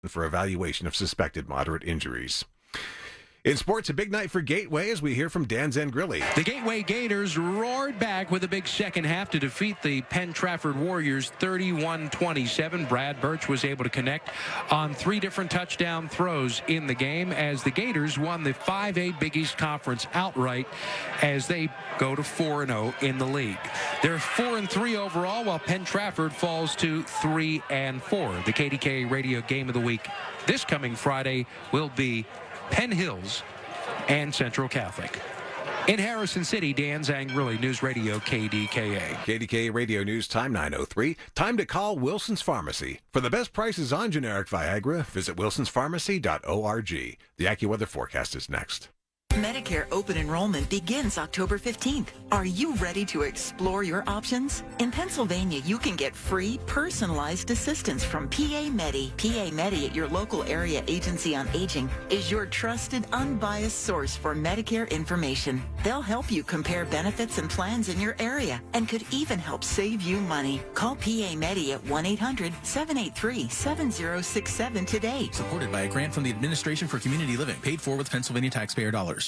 for evaluation of suspected moderate injuries. In sports, a big night for Gateway as we hear from Dan Zangrilli. The Gateway Gators roared back with a big second half to defeat the Penn Trafford Warriors 31-27. Brad Birch was able to connect on 3 different touchdown throws in the game as the Gators won the 5A Big East Conference outright as they go to 4-0 in the league. They're 4-3 overall while Penn Trafford falls to 3-4. The KDKA Radio Game of the Week this coming Friday will be Penn Hills and Central Catholic. In Harrison City, Dan Zangrilli, News Radio KDKA. KDKA Radio News Time 9:03. Time to call Wilson's Pharmacy. For the best prices on generic Viagra, visit wilsonspharmacy.org. The AccuWeather forecast is next. Medicare open enrollment begins October 15th. Are you ready to explore your options? In Pennsylvania, you can get free, personalized assistance from PA Medi. PA Medi at your local area agency on aging is your trusted, unbiased source for Medicare information. They'll help you compare benefits and plans in your area and could even help save you money. Call PA Medi at 1-800-783-7067 today. Supported by a grant from the Administration for Community Living, paid for with Pennsylvania taxpayer dollars.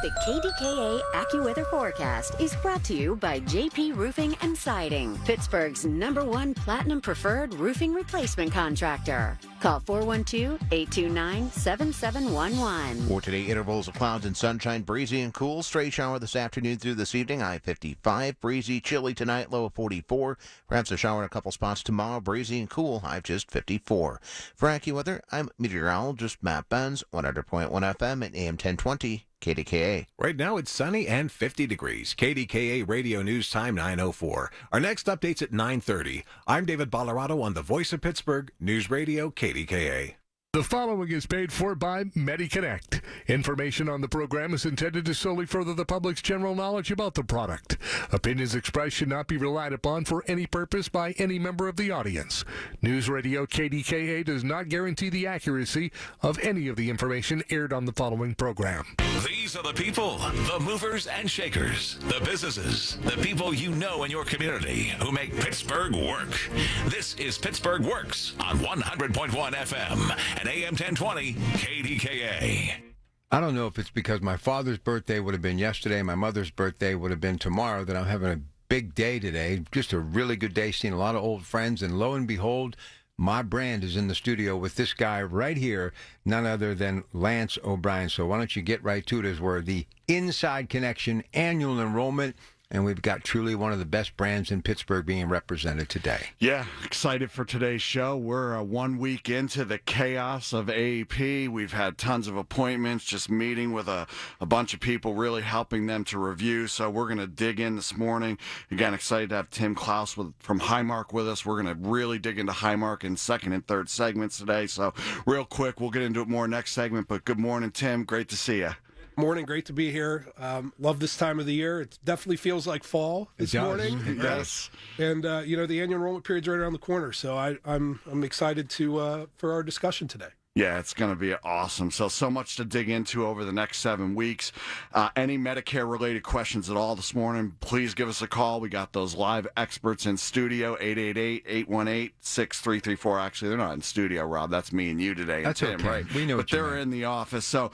The KDKA AccuWeather forecast is brought to you by JP Roofing and Siding, Pittsburgh's #1 Platinum Preferred Roofing Replacement Contractor. Call 412-829-7711. For today, intervals of clouds and sunshine, breezy and cool. Stray shower this afternoon through this evening, high 55. Breezy, chilly tonight, low of 44. Perhaps a shower in a couple spots tomorrow, breezy and cool, high of just 54. For AccuWeather, I'm meteorologist Matt Benz, 100.1 FM at AM 1020. KDKA. Right now it's sunny and 50 degrees. KDKA Radio News Time 9:04. Our next update's at 9:30. I'm David Bollerado on the Voice of Pittsburgh, News Radio KDKA. The following is paid for by MediConnect. Information on the program is intended to solely further the public's general knowledge about the product. Opinions expressed should not be relied upon for any purpose by any member of the audience. News Radio KDKA does not guarantee the accuracy of any of the information aired on the following program. These are the people, the movers and shakers, the businesses, the people you know in your community who make Pittsburgh work. This is Pittsburgh Works on 100.1 FM and AM 1020 KDKA. I don't know if it's because my father's birthday would have been yesterday, my mother's birthday would have been tomorrow, that I'm having a big day today. Just a really good day, seeing a lot of old friends, and lo and behold, my brand is in the studio with this guy right here, none other than Lance O'Brien. So why don't you get right to it, as we're the Inside Connection annual enrollment, and we've got truly one of the best brands in Pittsburgh being represented today. Yeah, excited for today's show. We're 1 week into the chaos of AEP. We've had tons of appointments, just meeting with a bunch of people, really helping them to review. So we're going to dig in this morning. Again, excited to have Tim Clouse from Highmark with us. We're going to really dig into Highmark in second and third segments today. So real quick, we'll get into it more next segment. But good morning, Tim. Great to see you. Morning, great to be here. Love this time of the year. It definitely feels like fall this morning. Yes. And the annual enrollment period's right around the corner, so I'm excited for our discussion today. Yeah, it's going to be awesome. So much to dig into over the next 7 weeks. Any Medicare-related questions at all this morning, please give us a call. We got those live experts in studio, 888-818-6334. Actually, they're not in studio, Rob. That's me and you today. That's Tim, okay. right? We know but they're in the office. So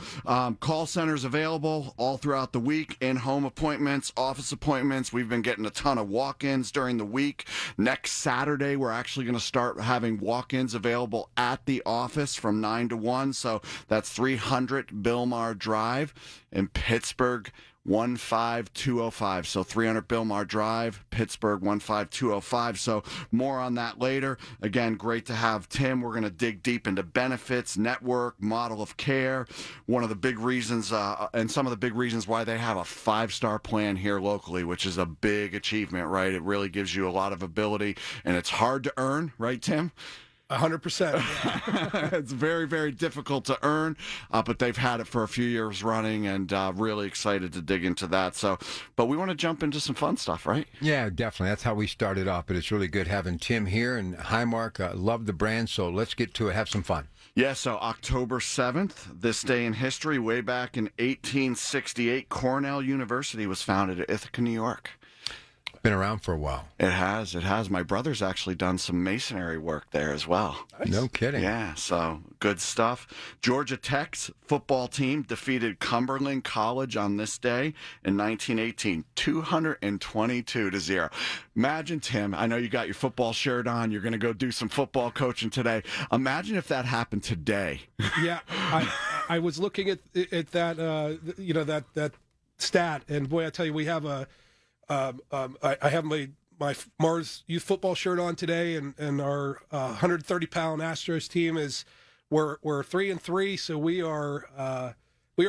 call centers available all throughout the week, in-home appointments, office appointments. We've been getting a ton of walk-ins during the week. Next Saturday, we're actually going to start having walk-ins available at the office from 9 to 1, so that's 300 Billmar Drive in Pittsburgh, 15205. So 300 Billmar Drive, Pittsburgh, 15205. So more on that later. Again, great to have Tim. We're going to dig deep into benefits, network, model of care. One of the big reasons, and some of the big reasons why they have a 5-star plan here locally, which is a big achievement, right? It really gives you a lot of ability, and it's hard to earn, right, Tim? 100%. It's very, very difficult to earn, but they've had it for a few years running, and really excited to dig into that. But we want to jump into some fun stuff, right? Yeah, definitely. That's how we started off, but it's really good having Tim here, and Highmark, love the brand, so let's get to it, have some fun. Yeah, so October 7th, this day in history, way back in 1868, Cornell University was founded at Ithaca, New York. Been around for a while. It has. It has. My brother's actually done some masonry work there as well. Nice. No kidding. Yeah, so good stuff. Georgia Tech's football team defeated Cumberland College on this day in 1918, 222-0. Imagine, Tim, I know you got your football shirt on. You're going to go do some football coaching today. Imagine if that happened today. Yeah, I was looking at that, that stat, and boy, I tell you, we have I have my Mars youth football shirt on today, and our 130-pound Astros team we're 3-3, so we are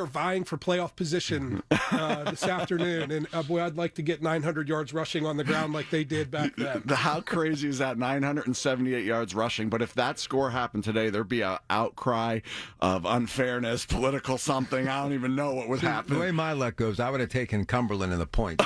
vying for playoff position this afternoon. And boy, I'd like to get 900 yards rushing on the ground like they did back then. How crazy is that? 978 yards rushing. But if that score happened today, there'd be an outcry of unfairness, political something. I don't even know what would happen. The way my luck goes, I would have taken Cumberland in the point.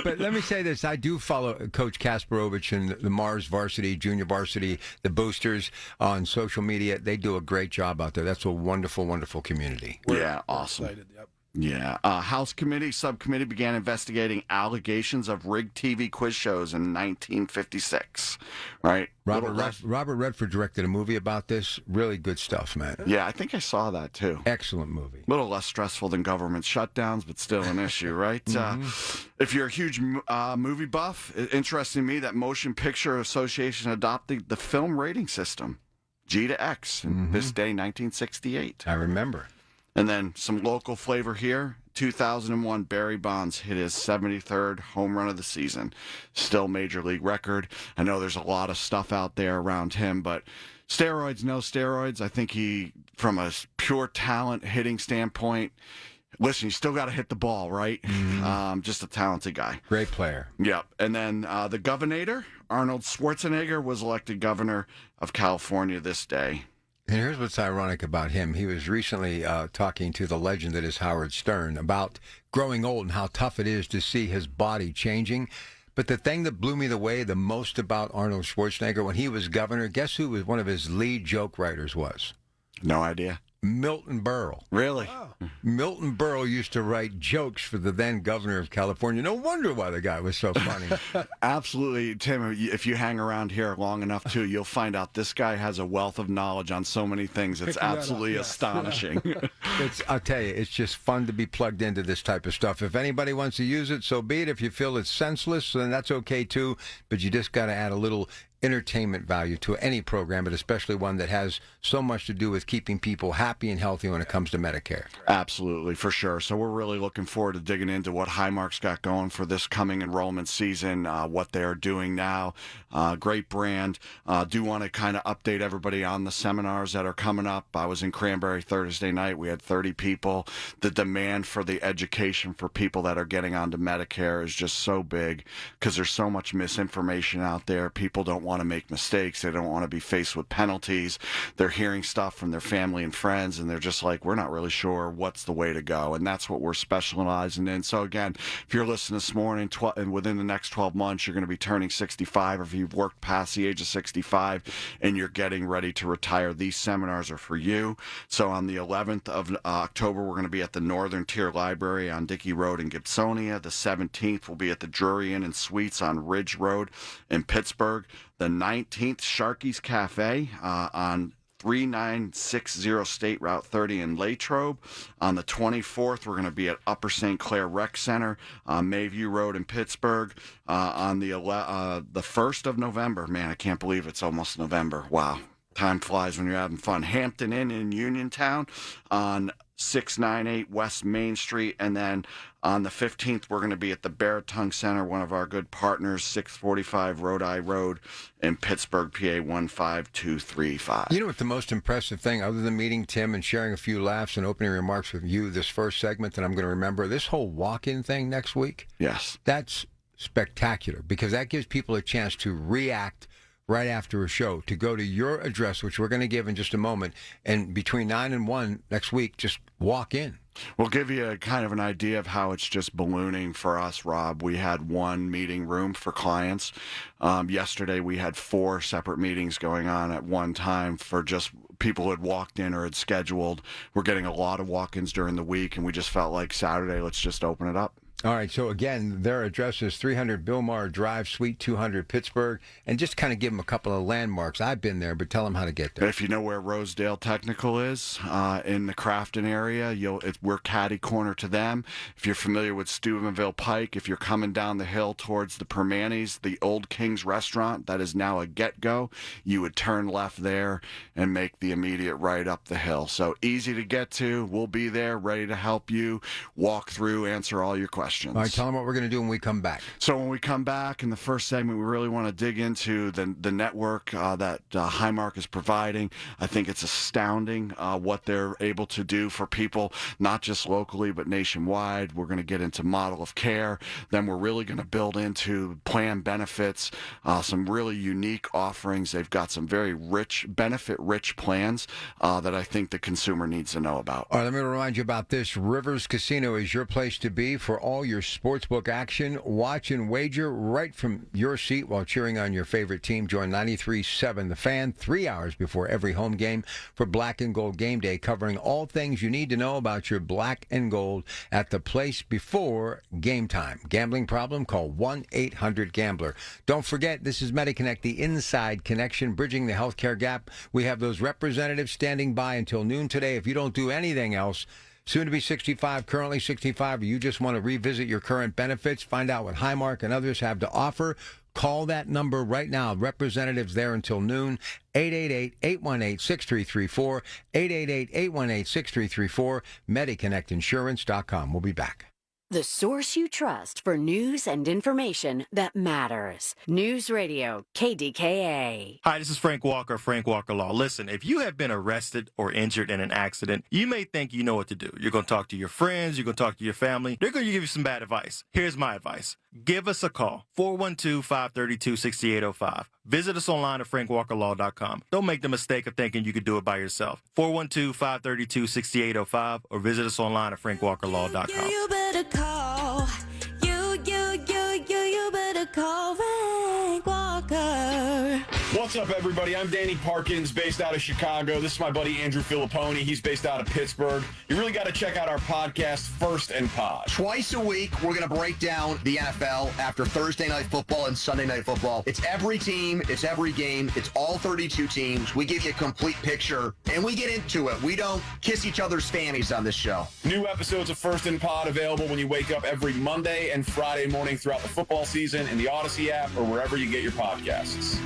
But let me say this. I do follow Coach Kasparovich and the Mars varsity, junior varsity, the boosters on social media. They do a great job out there. That's a wonderful community. Yeah, awesome. Excited, yep. Yeah. House subcommittee began investigating allegations of rigged TV quiz shows in 1956. Right? Robert Redford directed a movie about this. Really good stuff, man. Yeah, I think I saw that too. Excellent movie. A little less stressful than government shutdowns, but still an issue, right? If you're a huge movie buff, it's interesting to me that Motion Picture Association adopted the film rating system, G to X, this day, 1968. I remember. And then some local flavor here. 2001, Barry Bonds hit his 73rd home run of the season. Still major league record. I know there's a lot of stuff out there around him, but steroids, no steroids. I think he, from a pure talent hitting standpoint, listen, you still got to hit the ball, right? Just a talented guy. Great player. Yep. And then the governor, Arnold Schwarzenegger, was elected governor of California this day. And here's what's ironic about him. He was recently talking to the legend that is Howard Stern about growing old and how tough it is to see his body changing. But the thing that blew me away the most about Arnold Schwarzenegger when he was governor, guess who was one of his lead joke writers was? No idea. Milton Berle. Really? Wow. Milton Berle used to write jokes for the then governor of California. No wonder why the guy was so funny. Absolutely, Tim. If you hang around here long enough, too, you'll find out this guy has a wealth of knowledge on so many things. It's absolutely astonishing. I'll tell you, it's just fun to be plugged into this type of stuff. If anybody wants to use it, so be it. If you feel it's senseless, then that's okay, too. But you just got to add a little entertainment value to any program, but especially one that has so much to do with keeping people happy and healthy when it comes to Medicare. Absolutely, for sure. So we're really looking forward to digging into what Highmark's got going for this coming enrollment season, what they're doing now. Great brand. Do want to kind of update everybody on the seminars that are coming up. I was in Cranberry Thursday night. We had 30 people. The demand for the education for people that are getting onto Medicare is just so big because there's so much misinformation out there. People don't want to make mistakes. They don't want to be faced with penalties. They're hearing stuff from their family and friends, and they're just like, we're not really sure what's the way to go. And that's what we're specializing in. So again, if you're listening this morning, and within the next 12 months, you're going to be turning 65, or if you've worked past the age of 65 and you're getting ready to retire, these seminars are for you. So on the 11th of October, we're going to be at the Northern Tier Library on Dickey Road in Gibsonia. The 17th will be at the Drury Inn and Suites on Ridge Road in Pittsburgh. The 19th, Sharky's Cafe on 3960 State Route 30 in Latrobe. On the 24th, we're going to be at Upper St. Clair Rec Center on Mayview Road in Pittsburgh. On the 1st of November, man, I can't believe it's almost November. Wow. Time flies when you're having fun. Hampton Inn in Uniontown on 698 West Main Street. And then on the 15th, we're going to be at the Baratung Center, one of our good partners, 645 Rodi Road in Pittsburgh, PA 15235. You know what the most impressive thing, other than meeting Tim and sharing a few laughs and opening remarks with you, this first segment that I'm going to remember, this whole walk-in thing next week? Yes. That's spectacular because that gives people a chance to react right after a show, to go to your address, which we're going to give in just a moment, and between 9 and 1 next week, just walk in. We'll give you a kind of an idea of how it's just ballooning for us, Rob. We had one meeting room for clients. Yesterday, we had 4 separate meetings going on at one time for just people who had walked in or had scheduled. We're getting a lot of walk-ins during the week, and we just felt like Saturday, let's just open it up. All right, so again, their address is 300 Billmar Drive, Suite 200, Pittsburgh, and just kind of give them a couple of landmarks. I've been there, but tell them how to get there. If you know where Rosedale Technical is, in the Crafton area, we're catty corner to them. If you're familiar with Steubenville Pike, if you're coming down the hill towards the Permanis, the Old King's Restaurant, that is now a Get-Go, you would turn left there and make the immediate right up the hill. So easy to get to. We'll be there, ready to help you, walk through, answer all your questions. All right, tell them what we're going to do when we come back. So when we come back in the first segment, we really want to dig into the network that Highmark is providing. I think it's astounding what they're able to do for people, not just locally, but nationwide. We're going to get into model of care. Then we're really going to build into plan benefits, some really unique offerings. They've got some very rich, benefit-rich plans that I think the consumer needs to know about. All right, let me remind you about this. Rivers Casino is your place to be for all your sportsbook action. Watch and wager right from your seat while cheering on your favorite team. Join 93.7 The Fan 3 hours before every home game for Black and Gold Game Day, covering all things you need to know about your black and gold at the place before game time. Gambling problem? Call 1-800-GAMBLER. Don't forget, this is MediConnect, the inside connection, bridging the healthcare gap. We have those representatives standing by until noon today. If you don't do anything else, soon to be 65, currently 65, or you just want to revisit your current benefits, find out what Highmark and others have to offer, call that number right now. Representatives there until noon, 888-818-6334, 888-818-6334, MediConnectInsurance.com. We'll be back. The source you trust for news and information that matters. News Radio, KDKA. Hi, this is Frank Walker, Frank Walker Law. Listen, if you have been arrested or injured in an accident, you may think you know what to do. You're going to talk to your friends, you're going to talk to your family. They're going to give you some bad advice. Here's my advice. Give us a call, 412-532-6805. Visit us online at frankwalkerlaw.com. Don't make the mistake of thinking you could do it by yourself. 412-532-6805 or visit us online at frankwalkerlaw.com. You better call. You better call Frank Walker. What's up, everybody? I'm Danny Parkins, based out of Chicago. This is my buddy Andrew Filipponi. He's based out of Pittsburgh. You really got to check out our podcast, First and Pod. Twice a week, we're going to break down the NFL after Thursday Night Football and Sunday Night Football. It's every team, it's every game, it's all 32 teams. We give you a complete picture, and we get into it. We don't kiss each other's fannies on this show. New episodes of First and Pod available when you wake up every Monday and Friday morning throughout the football season in the Odyssey app or wherever you get your podcasts.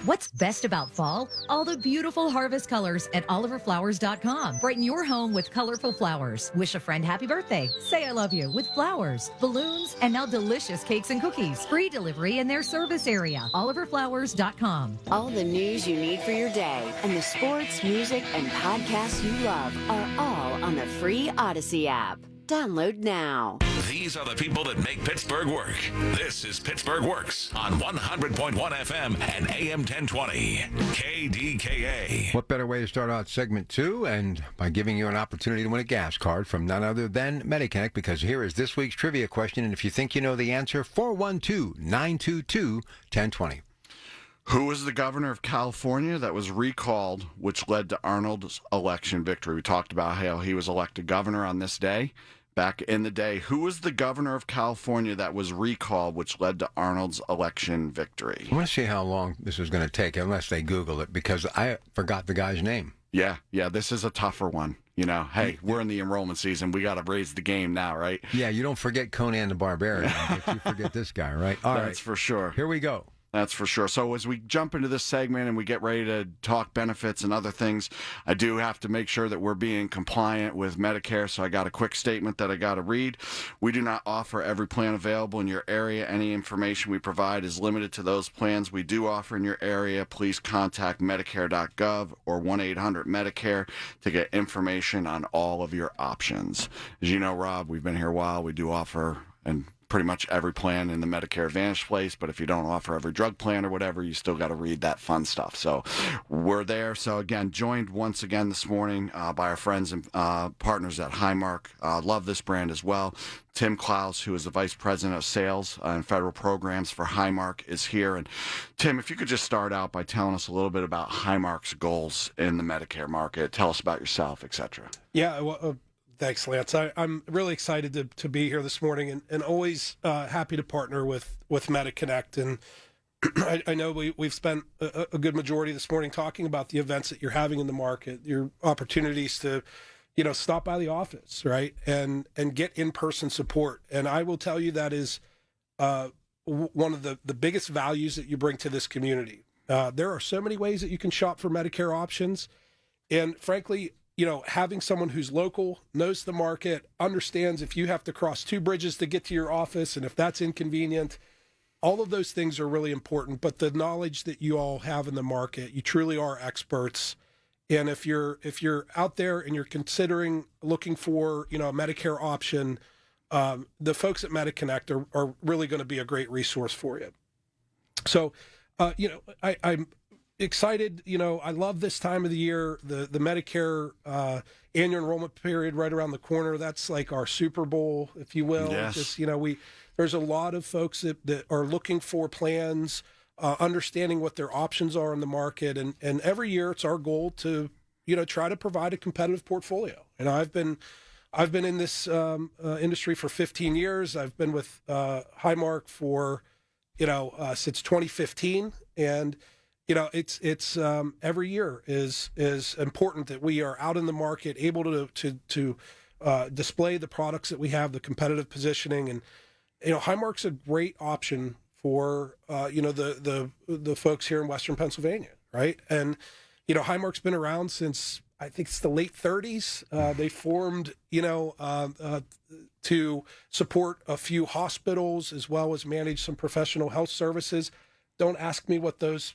What's best about fall? All the beautiful harvest colors at oliverflowers.com. Brighten your home with colorful flowers. Wish a friend happy birthday. Say I love you with flowers, balloons, and now delicious cakes and cookies. Free delivery in their service area. oliverflowers.com. All the news you need for your day and the sports, music, and podcasts you love are all on the free Odyssey app. Download now. These are the people that make Pittsburgh work. This is Pittsburgh Works on 100.1 FM and AM 1020. KDKA. What better way to start out segment 2 and by giving you an opportunity to win a gas card from none other than MediConnect, because here is this week's trivia question, and if you think you know the answer, 412-922-1020. Who was the governor of California that was recalled, which led to Arnold's election victory? We talked about how he was elected governor on this day. Back in the day, who was the governor of California that was recalled, which led to Arnold's election victory? I want to see how long this is going to take, unless they Google it, because I forgot the guy's name. Yeah, this is a tougher one. You know, hey, we're in the enrollment season. We got to raise the game now, right? Yeah, you don't forget Conan the Barbarian, but you forget this guy, right? All right. That's for sure. Here we go. That's for sure. So as we jump into this segment and we get ready to talk benefits and other things, I do have to make sure that we're being compliant with Medicare. So I got a quick statement that I got to read. We do not offer every plan available in your area. Any information we provide is limited to those plans we do offer in your area. Please contact Medicare.gov or 1-800-MEDICARE to get information on all of your options. As you know, Rob, we've been here a while. We do offer and pretty much every plan in the Medicare Advantage place, but if you don't offer every drug plan or whatever, you still got to read that fun stuff. So we're there. So again, joined once again this morning by our friends and partners at Highmark. Love this brand as well. Tim Clouse, who is the Vice President of Sales and Federal Programs for Highmark, is here. And Tim, if you could just start out by telling us a little bit about Highmark's goals in the Medicare market. Tell us about yourself, et cetera. Yeah, well, Thanks, Lance. I'm really excited to be here this morning and always happy to partner with MediConnect. And I know we've spent a good majority this morning talking about the events that you're having in the market, your opportunities to, stop by the office, right, and get in-person support. And I will tell you that is one of the biggest values that you bring to this community. There are so many ways that you can shop for Medicare options. And frankly, having someone who's local, knows the market, understands if you have to cross two bridges to get to your office and if that's inconvenient, all of those things are really important. But the knowledge that you all have in the market, you truly are experts. And if you're out there and you're considering looking for, a Medicare option, the folks at MediConnect are really going to be a great resource for you. So, I'm excited. I love this time of the year, the Medicare annual enrollment period right around the corner. That's like our Super Bowl, if you will. Yes. Just, there's a lot of folks that are looking for plans, understanding what their options are in the market. And every year it's our goal to, try to provide a competitive portfolio. And I've been in this industry for 15 years. I've been with Highmark for, since 2015. And, it's every year is important that we are out in the market, able to display the products that we have, the competitive positioning. And, Highmark's a great option for, the folks here in Western Pennsylvania, right? And, Highmark's been around since, I think it's the late 30s. They formed, to support a few hospitals as well as manage some professional health services. Don't ask me what those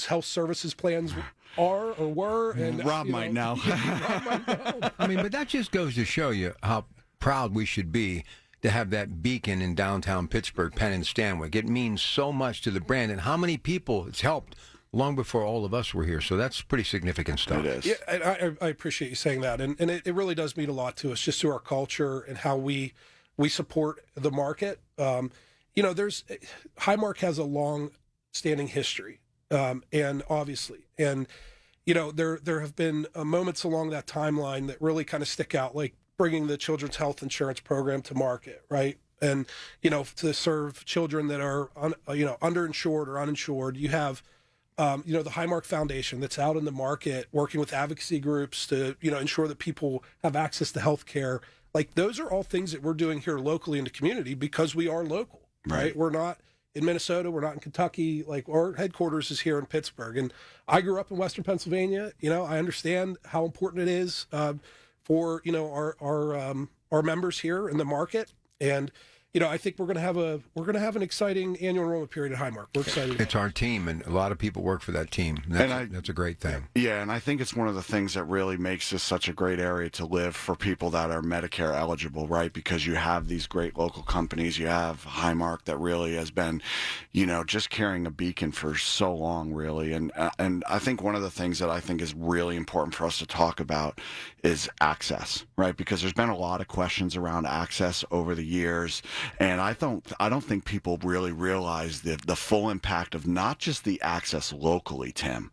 health services plans are or were. And Rob might know. Rob might know. I mean, but that just goes to show you how proud we should be to have that beacon in downtown Pittsburgh, Penn and Stanwyck. It means so much to the brand and how many people it's helped long before all of us were here. So that's pretty significant stuff. It is. Yeah, and I appreciate you saying that. And it really does mean a lot to us, just to our culture and how we support the market. Highmark has a long-standing history. And obviously, there have been moments along that timeline that really kind of stick out, like bringing the Children's Health Insurance Program to market, right? And, to serve children that are, underinsured or uninsured. You have, the Highmark Foundation that's out in the market working with advocacy groups to, ensure that people have access to health care. Like, those are all things that we're doing here locally in the community because we are local, right? We're not in Minnesota, we're not in Kentucky. Like, our headquarters is here in Pittsburgh. And I grew up in Western Pennsylvania. I understand how important it is for our members here in the market. And I think we're going to have an exciting annual enrollment period at Highmark. We're excited. It's our team, and a lot of people work for that team. That's a great thing. Yeah, and I think it's one of the things that really makes this such a great area to live for people that are Medicare eligible, right? Because you have these great local companies. You have Highmark that really has been, just carrying a beacon for so long, really. And I think one of the things that I think is really important for us to talk about is access, right? Because there's been a lot of questions around access over the years. And I don't think people really realize the full impact of not just the access locally, Tim,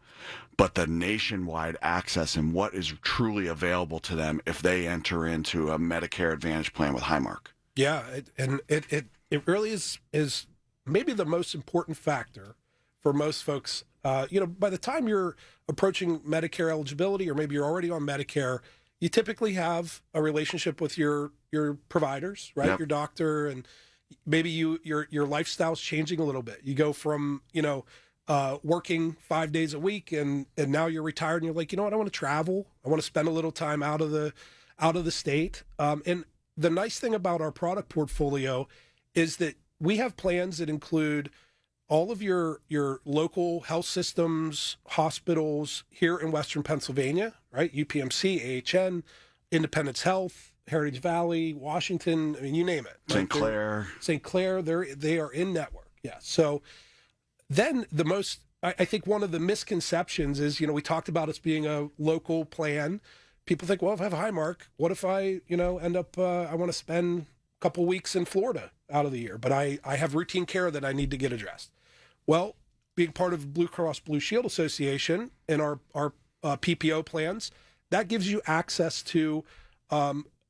but the nationwide access and what is truly available to them if they enter into a Medicare Advantage plan with Highmark. Yeah, it really is maybe the most important factor for most folks. By the time you're approaching Medicare eligibility, or maybe you're already on Medicare, you typically have a relationship with your providers, right? Yep. Your doctor, and maybe your lifestyle's changing a little bit. You go from, working 5 days a week and now you're retired and you're like, I want to travel. I want to spend a little time out of the state. And the nice thing about our product portfolio is that we have plans that include all of your local health systems, hospitals here in Western Pennsylvania, right? UPMC, AHN, Independence Health, Heritage Valley, Washington, you name it. St. Clair. St. Clair, they are in network, yeah. So then I think one of the misconceptions is, we talked about us being a local plan. People think, well, if I have a Highmark, what if I, end up, I want to spend a couple weeks in Florida out of the year, but I have routine care that I need to get addressed. Well, being part of Blue Cross Blue Shield Association and our PPO plans, that gives you access to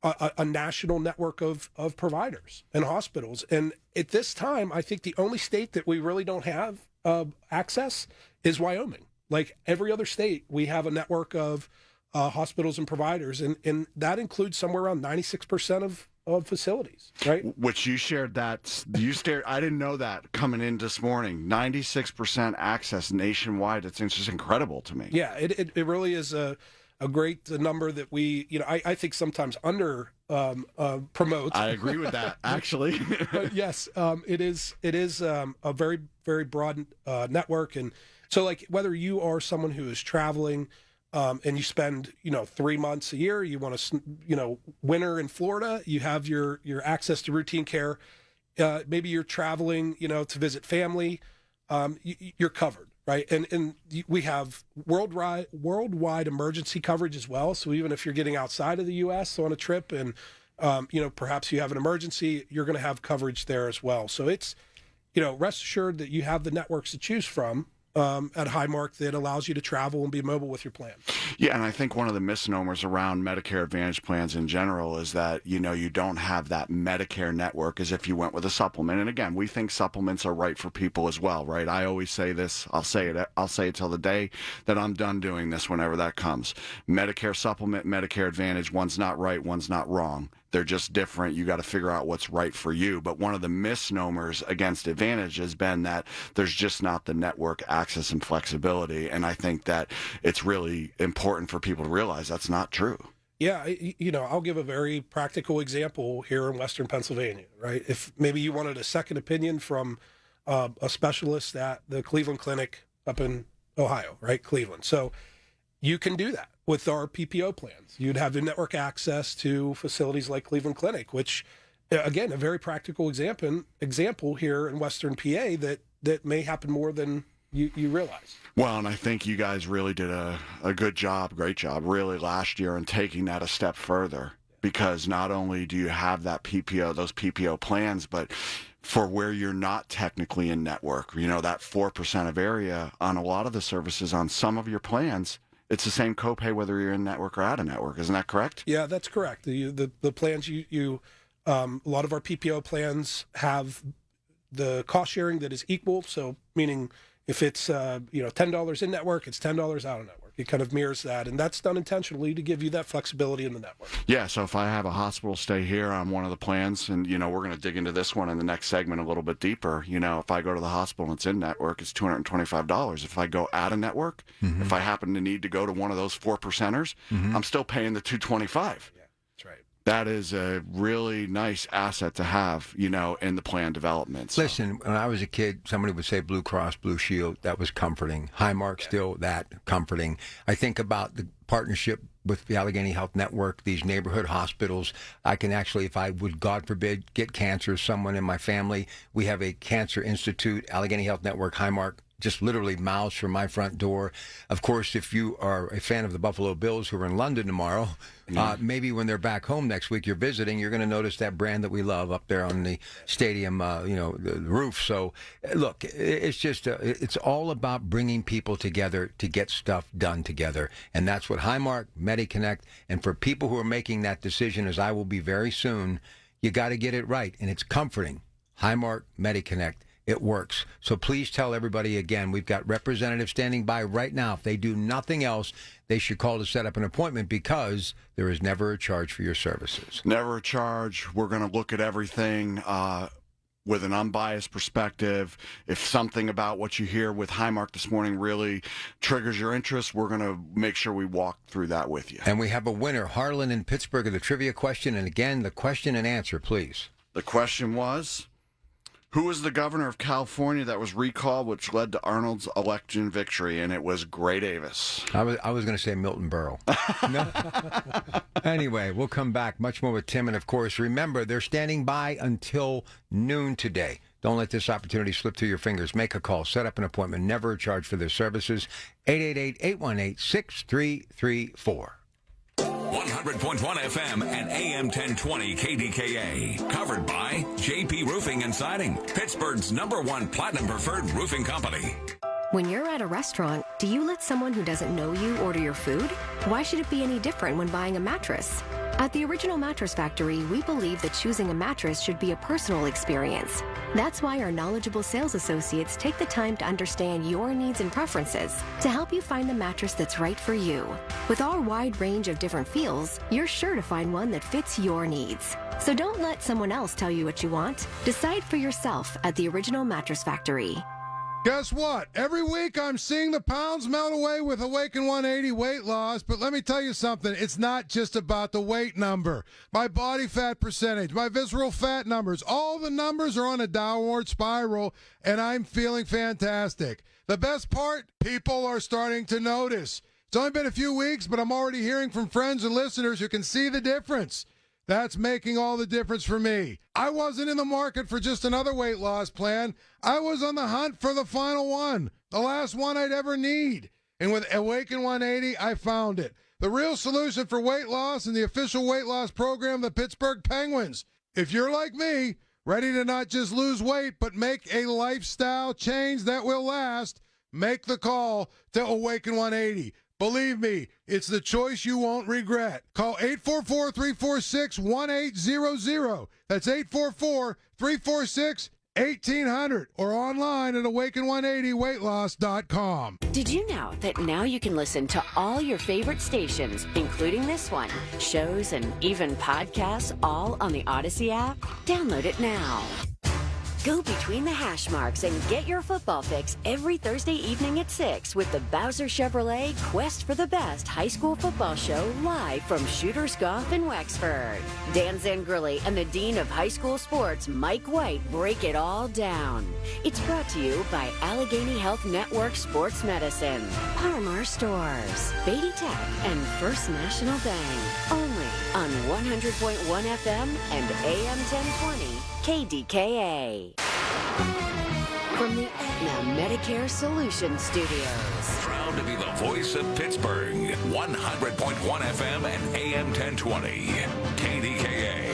a national network of providers and hospitals. And at this time, I think the only state that we really don't have access is Wyoming. Like every other state, we have a network of hospitals and providers, and that includes somewhere around 96% of facilities, right? Which you shared that. I didn't know that coming in this morning. 96% access nationwide. It's just incredible to me. Yeah, it really is a great number that we, I think sometimes under promote. I agree with that, actually. But yes, it is a very, very broad network. And so like whether you are someone who is traveling and you spend, 3 months a year, you want to, winter in Florida, you have your access to routine care. Maybe you're traveling, to visit family, you're covered. Right. And we have worldwide emergency coverage as well. So even if you're getting outside of the U.S. on a trip and, perhaps you have an emergency, you're going to have coverage there as well. So it's, rest assured that you have the networks to choose from at Highmark that allows you to travel and be mobile with your plan. Yeah, and I think one of the misnomers around Medicare Advantage plans in general is that, you don't have that Medicare network as if you went with a supplement. And again, we think supplements are right for people as well, right? I always say this, I'll say it till the day that I'm done doing this whenever that comes. Medicare supplement, Medicare Advantage, one's not right, one's not wrong. They're just different. You got to figure out what's right for you. But one of the misnomers against Advantage has been that there's just not the network access and flexibility. And I think that it's really important for people to realize that's not true. Yeah, I'll give a very practical example here in Western Pennsylvania, right? If maybe you wanted a second opinion from a specialist at the Cleveland Clinic up in Ohio, right? Cleveland. So you can do that with our PPO plans. You'd have the network access to facilities like Cleveland Clinic, which, again, a very practical example here in Western PA that may happen more than you realize. Well, and I think you guys really did a great job, really last year in taking that a step further, because not only do you have that PPO, those PPO plans, but for where you're not technically in network, that 4% of area on a lot of the services on some of your plans, it's the same copay whether you're in network or out of network. Isn't that correct? Yeah, that's correct. The plans a lot of our PPO plans have the cost sharing that is equal. So meaning if it's $10 in network, it's $10 out of network. It kind of mirrors that, and that's done intentionally to give you that flexibility in the network. Yeah, so if I have a hospital stay here on one of the plans, and we're going to dig into this one in the next segment a little bit deeper. If I go to the hospital and it's in network, it's $225. If I go out of network, if I happen to need to go to one of those 4%ers, I'm still paying the $225. Yeah, that's right. That is a really nice asset to have, in the plan development. So. Listen, when I was a kid, somebody would say Blue Cross, Blue Shield. That was comforting. Highmark, still that comforting. I think about the partnership with the Allegheny Health Network, these neighborhood hospitals. I can actually, if I would, God forbid, get cancer, someone in my family, we have a cancer institute, Allegheny Health Network, Highmark, just literally miles from my front door. Of course, if you are a fan of the Buffalo Bills who are in London tomorrow, maybe when they're back home next week, you're visiting, you're going to notice that brand that we love up there on the stadium, the roof. So, look, it's just, it's all about bringing people together to get stuff done together. And that's what Highmark, MediConnect, and for people who are making that decision, as I will be very soon, you got to get it right. And it's comforting. Highmark, MediConnect. It works. So please tell everybody again, we've got representatives standing by right now. If they do nothing else, they should call to set up an appointment because there is never a charge for your services. Never a charge. We're going to look at everything with an unbiased perspective. If something about what you hear with Highmark this morning really triggers your interest, we're going to make sure we walk through that with you. And we have a winner, Harlan in Pittsburgh, of the trivia question. And again, the question and answer, please. The question was, who was the governor of California that was recalled, which led to Arnold's election victory? And it was Gray Davis. I was going to say Milton Berle. No. Anyway, we'll come back much more with Tim. And, of course, remember, they're standing by until noon today. Don't let this opportunity slip through your fingers. Make a call. Set up an appointment. Never a charge for their services. 888-818-6334. 100.1 FM and AM 1020 KDKA. Covered by JP Roofing and Siding, Pittsburgh's #1 Platinum Preferred Roofing Company. When you're at a restaurant, do you let someone who doesn't know you order your food? Why should it be any different when buying a mattress? At the Original Mattress Factory, we believe that choosing a mattress should be a personal experience. That's why our knowledgeable sales associates take the time to understand your needs and preferences to help you find the mattress that's right for you. With our wide range of different feels, you're sure to find one that fits your needs. So don't let someone else tell you what you want. Decide for yourself at the Original Mattress Factory. Guess what? Every week I'm seeing the pounds melt away with Awaken 180 weight loss, but let me tell you something. It's not just about the weight number. My body fat percentage, my visceral fat numbers, all the numbers are on a downward spiral, and I'm feeling fantastic. The best part? People are starting to notice. It's only been a few weeks, but I'm already hearing from friends and listeners who can see the difference. That's making all the difference for me. I wasn't in the market for just another weight loss plan. I was on the hunt for the final one, the last one I'd ever need. And with Awaken 180, I found it. The real solution for weight loss and the official weight loss program, the Pittsburgh Penguins. If you're like me, ready to not just lose weight, but make a lifestyle change that will last, make the call to Awaken 180. Believe me, it's the choice you won't regret. Call 844-346-1800. That's 844-346-1800 or online at awaken180weightloss.com. Did you know that now you can listen to all your favorite stations, including this one, shows, and even podcasts, all on the Odyssey app? Download it now. Go between the hash marks and get your football fix every Thursday evening at 6 with the Bowser Chevrolet Quest for the Best High School Football Show live from Shooters Golf in Wexford. Dan Zangrilli and the Dean of High School Sports, Mike White, break it all down. It's brought to you by Allegheny Health Network Sports Medicine, Parmar Stores, Beatty Tech, and First National Bank. Only on 100.1 FM and AM 1020. KDKA. From the Aetna Medicare Solutions Studios. Proud to be the voice of Pittsburgh. 100.1 FM and AM 1020. KDKA.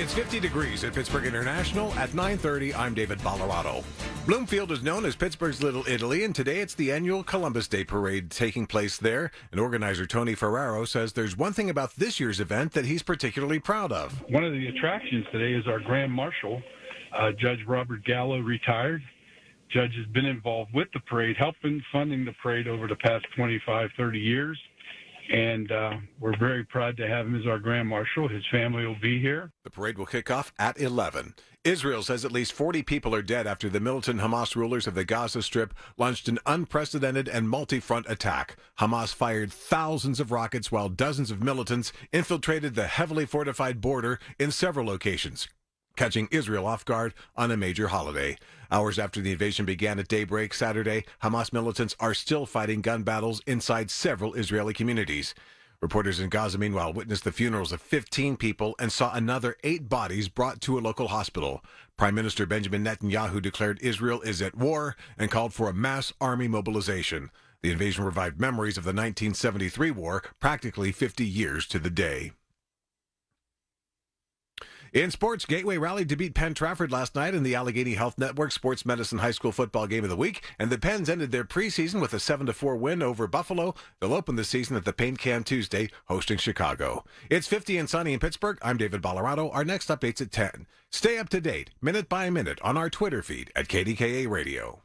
It's 50 degrees at Pittsburgh International. At 9:30, I'm David Ballarado. Bloomfield is known as Pittsburgh's Little Italy, and today it's the annual Columbus Day Parade taking place there. And organizer Tony Ferraro says there's one thing about this year's event that he's particularly proud of. One of the attractions today is our Grand Marshal, Judge Robert Gallo, retired. Judge has been involved with the parade, helping funding the parade over the past 25, 30 years. And we're very proud to have him as our Grand Marshal. His family will be here. The parade will kick off at 11. Israel says at least 40 people are dead after the militant Hamas rulers of the Gaza Strip launched an unprecedented and multi-front attack. Hamas fired thousands of rockets while dozens of militants infiltrated the heavily fortified border in several locations, catching Israel off guard on a major holiday. Hours after the invasion began at daybreak Saturday, Hamas militants are still fighting gun battles inside several Israeli communities. Reporters in Gaza, meanwhile, witnessed the funerals of 15 people and saw another 8 bodies brought to a local hospital. Prime Minister Benjamin Netanyahu declared Israel is at war and called for a mass army mobilization. The invasion revived memories of the 1973 war, practically 50 years to the day. In sports, Gateway rallied to beat Penn Trafford last night in the Allegheny Health Network Sports Medicine High School Football Game of the Week, and the Pens ended their preseason with a 7-4 win over Buffalo. They'll open the season at the Paint Can Tuesday, hosting Chicago. It's 50 and sunny in Pittsburgh. I'm David Ballarado. Our next update's at 10. Stay up to date, minute by minute, on our Twitter feed at KDKA Radio.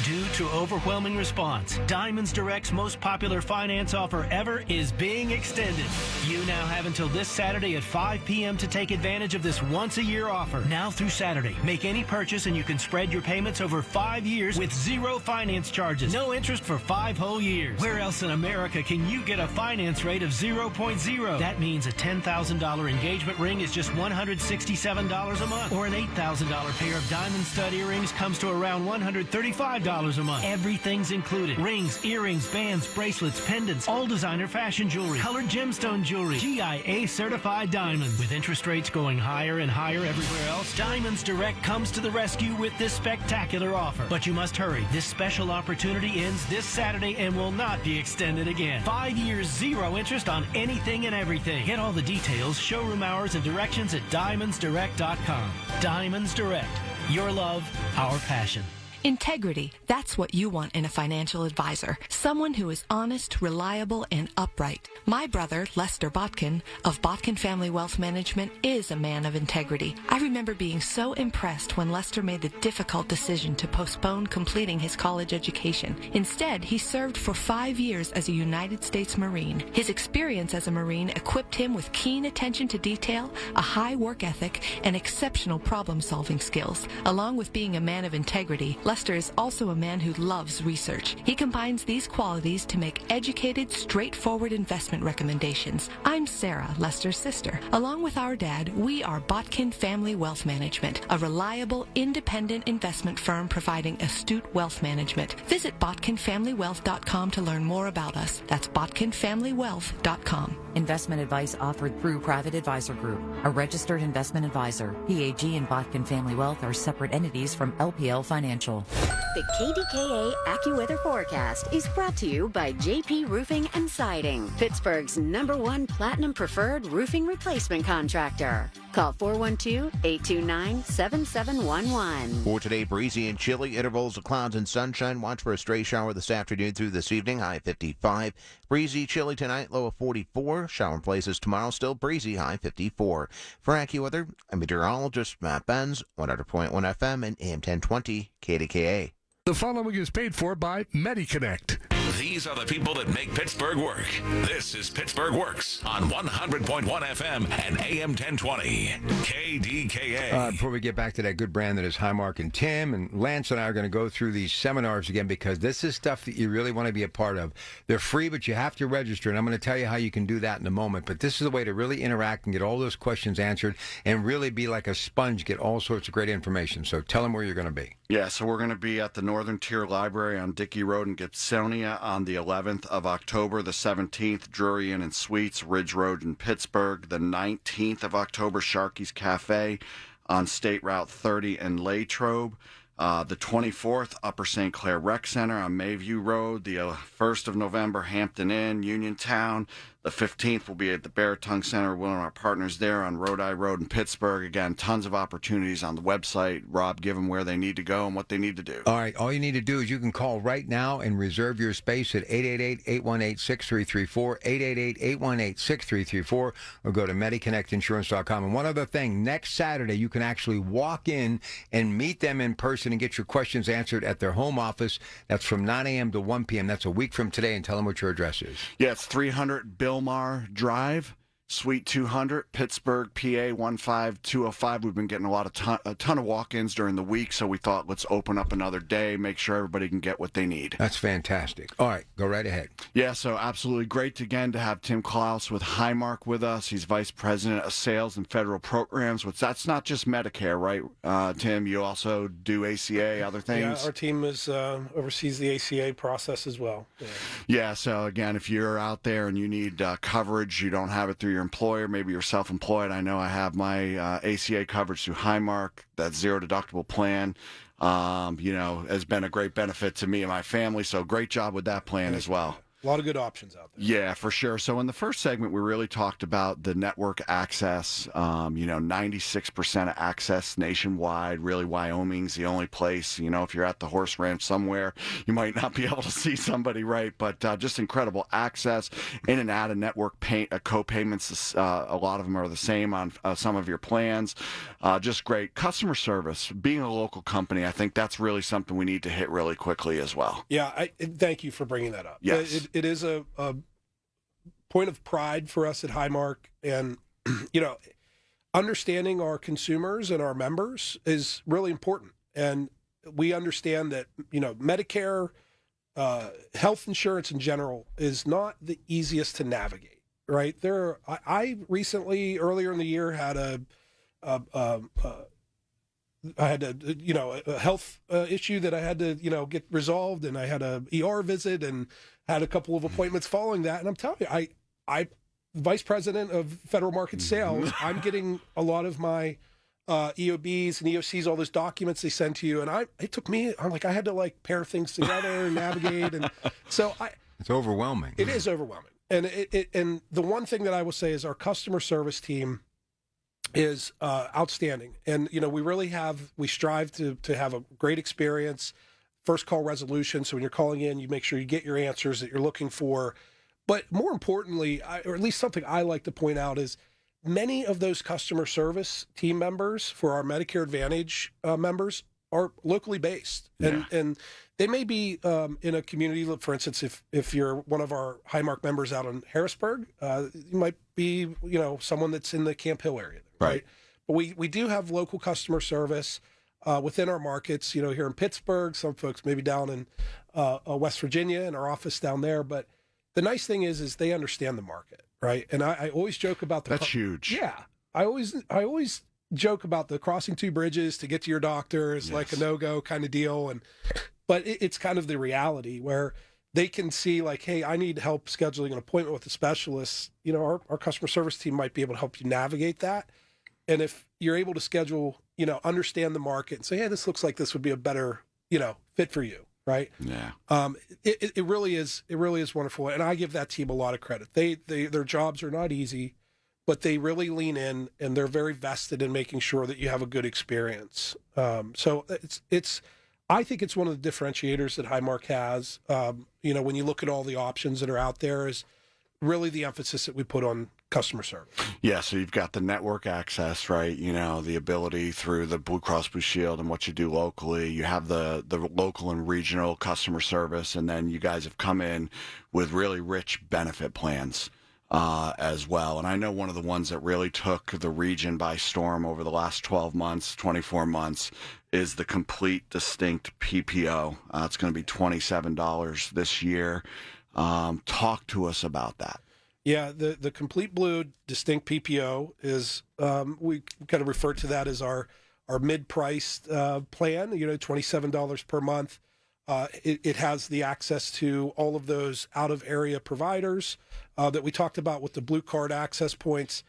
Due to overwhelming response, Diamonds Direct's most popular finance offer ever is being extended. You now have until this Saturday at 5 p.m. to take advantage of this once-a-year offer. Now through Saturday, make any purchase and you can spread your payments over 5 years with 0 finance charges. No interest for 5 whole years. Where else in America can you get a finance rate of 0.0? That means a $10,000 engagement ring is just $167 a month. Or an $8,000 pair of diamond stud earrings comes to around $135 a month. Everything's included. Rings, earrings, bands, bracelets, pendants, all designer fashion jewelry, colored gemstone jewelry, GIA certified diamonds. With interest rates going higher and higher everywhere else, Diamonds Direct comes to the rescue with this spectacular offer. But you must hurry. This special opportunity ends this Saturday and will not be extended again. 5 years, 0 interest on anything and everything. Get all the details, showroom hours, and directions at diamondsdirect.com. Diamonds Direct. Your love, our passion. Integrity, that's what you want in a financial advisor. Someone who is honest, reliable, and upright. My brother, Lester Botkin, of Botkin Family Wealth Management, is a man of integrity. I remember being so impressed when Lester made the difficult decision to postpone completing his college education. Instead, he served for 5 years as a United States Marine. His experience as a Marine equipped him with keen attention to detail, a high work ethic, and exceptional problem-solving skills. Along with being a man of integrity, Lester is also a man who loves research. He combines these qualities to make educated, straightforward investment recommendations. I'm Sarah, Lester's sister. Along with our dad, we are Botkin Family Wealth Management, a reliable, independent investment firm providing astute wealth management. Visit botkinfamilywealth.com to learn more about us. That's botkinfamilywealth.com. Investment advice offered through Private Advisor Group, a registered investment advisor. PAG and Botkin Family Wealth are separate entities from LPL Financial. The KDKA AccuWeather forecast is brought to you by JP Roofing and Siding, Pittsburgh's #1 Platinum Preferred Roofing Replacement Contractor. Call 412-829-7711. For today, breezy and chilly, intervals of clouds and sunshine. Watch for a stray shower this afternoon through this evening, high 55. Breezy, chilly tonight, low of 44. Shower in places tomorrow, still breezy, high 54. For AccuWeather, I'm meteorologist Matt Benz, 100.1 FM and AM 1020 KDKA. The following is paid for by MediConnect. These are the people that make Pittsburgh work. This is Pittsburgh Works on 100.1 FM and AM 1020 KDKA. Before we get back to that good brand that is Highmark, and Tim and Lance and I are going to go through these seminars again because this is stuff that you really want to be a part of. They're free, but you have to register, and I'm going to tell you how you can do that in a moment. But this is a way to really interact and get all those questions answered and really be like a sponge, get all sorts of great information. So tell them where you're going to be. Yeah, so we're going to be at the Northern Tier Library on Dickey Road in Gibsonia on the 11th of October, the 17th, Drury Inn and Suites, Ridge Road in Pittsburgh, the 19th of October, Sharky's Cafe on State Route 30 in Latrobe, the 24th, Upper St. Clair Rec Center on Mayview Road, the 1st of November, Hampton Inn, Uniontown. The 15th will be at the Beartongue Center, one of our partners there on Rodi Road in Pittsburgh. Again, tons of opportunities on the website. Rob, give them where they need to go and what they need to do. All right, all you need to do is you can call right now and reserve your space at 888-818-6334, 888-818-6334, or go to MediConnectInsurance.com. And one other thing, next Saturday you can actually walk in and meet them in person and get your questions answered at their home office. That's from 9 a.m. to 1 p.m. That's a week from today, and tell them what your address is. Yeah, it's 300 Billmar Drive, Suite 200, Pittsburgh, PA 15205. We've been getting a ton of walk-ins during the week, so we thought let's open up another day, make sure everybody can get what they need. That's fantastic. All right, go right ahead. Yeah, so absolutely great again to have Tim Clouse with Highmark with us. He's Vice President of Sales and Federal Programs, which that's not just Medicare, right, Tim? You also do ACA, other things? Yeah, our team oversees the ACA process as well. Yeah, so again, if you're out there and you need coverage, you don't have it through your employer, maybe you're self-employed. I know I have my ACA coverage through Highmark, that zero deductible plan. Has been a great benefit to me and my family. So great job with that plan as well. A lot of good options out there. Yeah, for sure. So in the first segment, we really talked about the network access. 96% of access nationwide. Really, Wyoming's the only place. If you're at the horse ranch somewhere, you might not be able to see somebody, right? But just incredible access in and out of network co-payments. A lot of them are the same on some of your plans. Just great customer service. Being a local company, I think that's really something we need to hit really quickly as well. Yeah, thank you for bringing that up. Yes. It is a point of pride for us at Highmark, and understanding our consumers and our members is really important. And we understand that Medicare, health insurance in general, is not the easiest to navigate. Right there, I recently earlier in the year had a health issue that I had to get resolved, and I had a ER visit and had a couple of appointments following that. And I'm telling you, I Vice President of Federal Market Sales, I'm getting a lot of my EOBs and EOCs, all those documents they send to you, and it took me, I had to pair things together and navigate, and so it's overwhelming. It is overwhelming, and and the one thing that I will say is our customer service team is outstanding, and we really we strive to have a great experience. first call resolution. So when you're calling in, you make sure you get your answers that you're looking for. But more importantly, or at least something I like to point out, is many of those customer service team members for our Medicare Advantage members are locally based. And they may be in a community, for instance, if you're one of our Highmark members out in Harrisburg, you might be, someone that's in the Camp Hill area, right? But we do have local customer service within our markets, here in Pittsburgh, some folks maybe down in West Virginia in our office down there. But the nice thing is they understand the market, right? And I always joke about that's huge. Yeah. I always joke about the crossing two bridges to get to your doctor is like a no-go kind of deal. But it's kind of the reality where they can see like, hey, I need help scheduling an appointment with a specialist. Our customer service team might be able to help you navigate that. And if you're able to schedule, understand the market and say, hey, this looks like this would be a better, fit for you. Right. Yeah. It really is wonderful. And I give that team a lot of credit. Their jobs are not easy, but they really lean in and they're very vested in making sure that you have a good experience. So I think it's one of the differentiators that Highmark has. When you look at all the options that are out there, is really the emphasis that we put on customer service. Yeah, so you've got the network access, right? The ability through the Blue Cross Blue Shield and what you do locally. You have the local and regional customer service, and then you guys have come in with really rich benefit plans as well. And I know one of the ones that really took the region by storm over the last 12 months, 24 months, is the complete distinct PPO. It's going to be $27 this year. Talk to us about that. Yeah, the Complete Blue Distinct PPO is, we kind of refer to that as our mid-priced plan, $27 per month. It has the access to all of those out-of-area providers that we talked about with the Blue Card access points.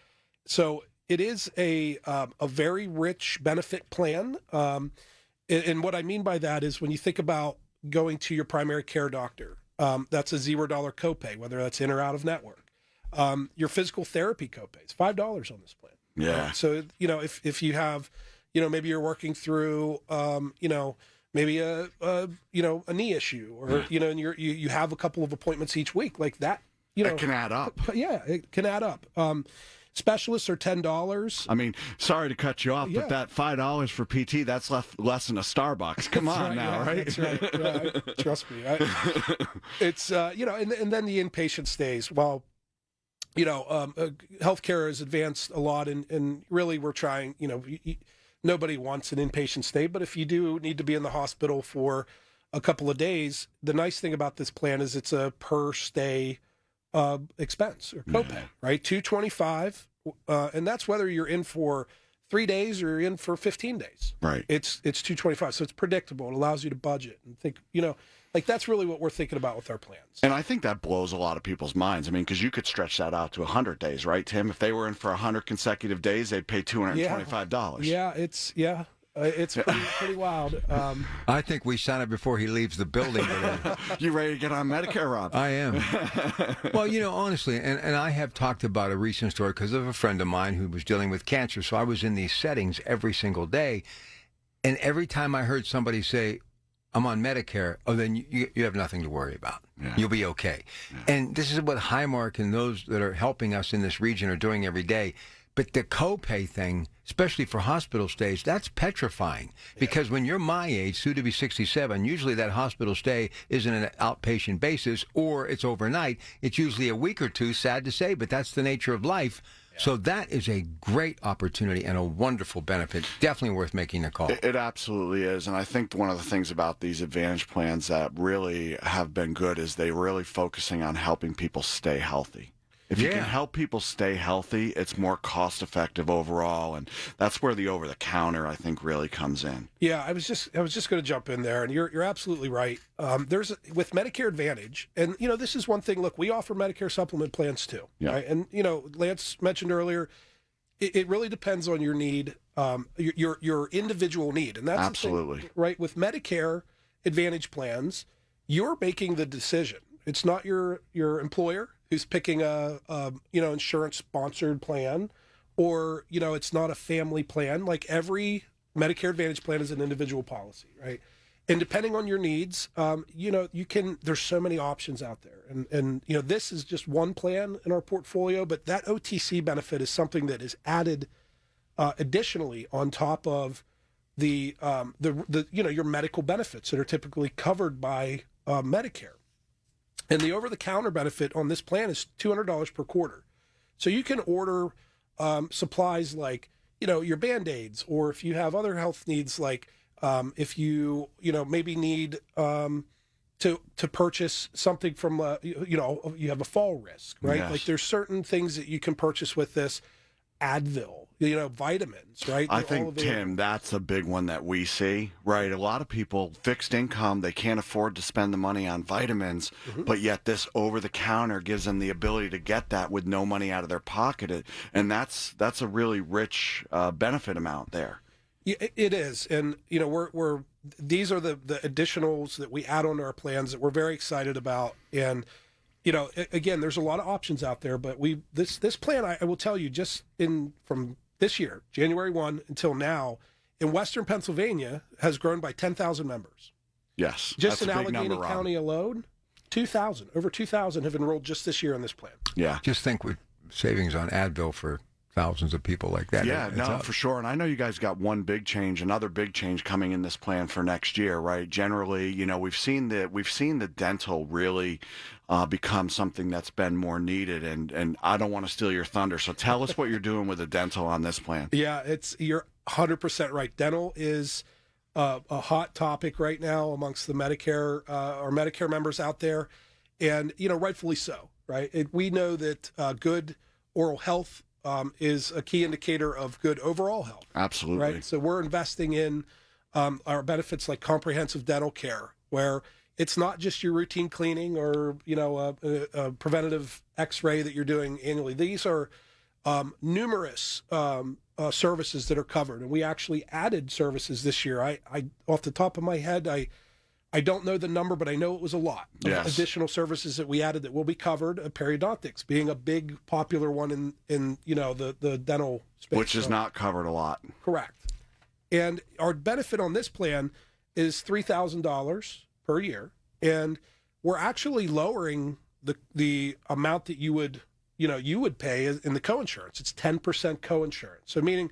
So it is a very rich benefit plan. And what I mean by that is when you think about going to your primary care doctor, that's a $0 copay, whether that's in or out of network. Your physical therapy copay is $5 on this plan. Yeah. So, if you have, maybe you're working through, maybe a knee issue or, and you have a couple of appointments each week like that, it can add up. Yeah, it can add up. Specialists are $10. I mean, sorry to cut you off, but that $5 for PT, that's less than a Starbucks. Come on now, right? That's right. Yeah, trust me. It's, and then the inpatient stays. Well, healthcare has advanced a lot, and really we're trying, nobody wants an inpatient stay, but if you do need to be in the hospital for a couple of days, the nice thing about this plan is it's a per stay expense or copay, right? $225, and that's whether you're in for 3 days or you're in for 15 days. Right. It's $225, so it's predictable. It allows you to budget and think, like that's really what we're thinking about with our plans. And I think that blows a lot of people's minds. I mean, because you could stretch that out to 100 days, right, Tim? If they were in for 100 consecutive days, they'd pay $225. Yeah, it's pretty wild. I think we sign it before he leaves the building today. You ready to get on Medicare, Rob? I am. Well, honestly, and I have talked about a recent story because of a friend of mine who was dealing with cancer. So I was in these settings every single day. And every time I heard somebody say, I'm on Medicare, then you have nothing to worry about. Yeah. You'll be okay. Yeah. And this is what Highmark and those that are helping us in this region are doing every day. But the copay thing, especially for hospital stays, that's petrifying. Because when you're my age, soon to be 67, usually that hospital stay isn't an outpatient basis or it's overnight. It's usually a week or two, sad to say, but that's the nature of life. So that is a great opportunity and a wonderful benefit. Definitely worth making a call. It absolutely is. And I think one of the things about these Advantage plans that really have been good is they really focusing on helping people stay healthy. If you can help people stay healthy, it's more cost effective overall, and that's where the over the counter I think really comes in. Yeah, I was just going to jump in there, and you're absolutely right. With Medicare Advantage, and this is one thing. Look, we offer Medicare supplement plans too, right? And Lance mentioned earlier, it really depends on your need, your individual need, and that's absolutely the thing, right. With Medicare Advantage plans, you're making the decision. It's not your employer who's picking a insurance sponsored plan, or it's not a family plan. Like every Medicare Advantage plan is an individual policy, right? And depending on your needs, there's so many options out there. And this is just one plan in our portfolio, but that OTC benefit is something that is added additionally on top of the your medical benefits that are typically covered by Medicare. And the over-the-counter benefit on this plan is $200 per quarter. So you can order supplies like, your Band-Aids, or if you have other health needs, like if you maybe need to purchase something from you have a fall risk, right? Yes. Like there's certain things that you can purchase with this. Advil, vitamins, right? I They're all think, available. Tim, that's a big one that we see, right? A lot of people, fixed income, they can't afford to spend the money on vitamins, but yet this over-the-counter gives them the ability to get that with no money out of their pocket. And that's a really rich benefit amount there. Yeah, it is. And, we're these are the additionals that we add on to our plans that we're very excited about. And, again, there's a lot of options out there, but this plan, I will tell you, just from this year, January 1 until now, in Western Pennsylvania, has grown by 10,000 members. Yes. Just that's in a big Allegheny number, County alone, over 2,000 have enrolled just this year in this plan. Yeah. Just think with savings on Advil for thousands of people like that. Yeah, for sure. And I know you guys got one big change, another big change coming in this plan for next year, right? Generally, we've seen the dental really become something that's been more needed, and I don't want to steal your thunder. So tell us what you're doing with the dental on this plan. Yeah, you're 100% right. Dental is a hot topic right now amongst the Medicare or Medicare members out there, and rightfully so, right? We know that good oral health is a key indicator of good overall health. Absolutely. Right. So we're investing in our benefits like comprehensive dental care, where it's not just your routine cleaning or a preventative X-ray that you're doing annually. These are numerous services that are covered, and we actually added services this year. I off the top of my head, I don't know the number, but I know it was a lot of additional services that we added that will be covered. Periodontics being a big popular one in the dental space, which is not covered a lot. Correct. And our benefit on this plan is $3,000 per year, and we're actually lowering the amount that you would pay in the coinsurance. It's 10% coinsurance. So meaning,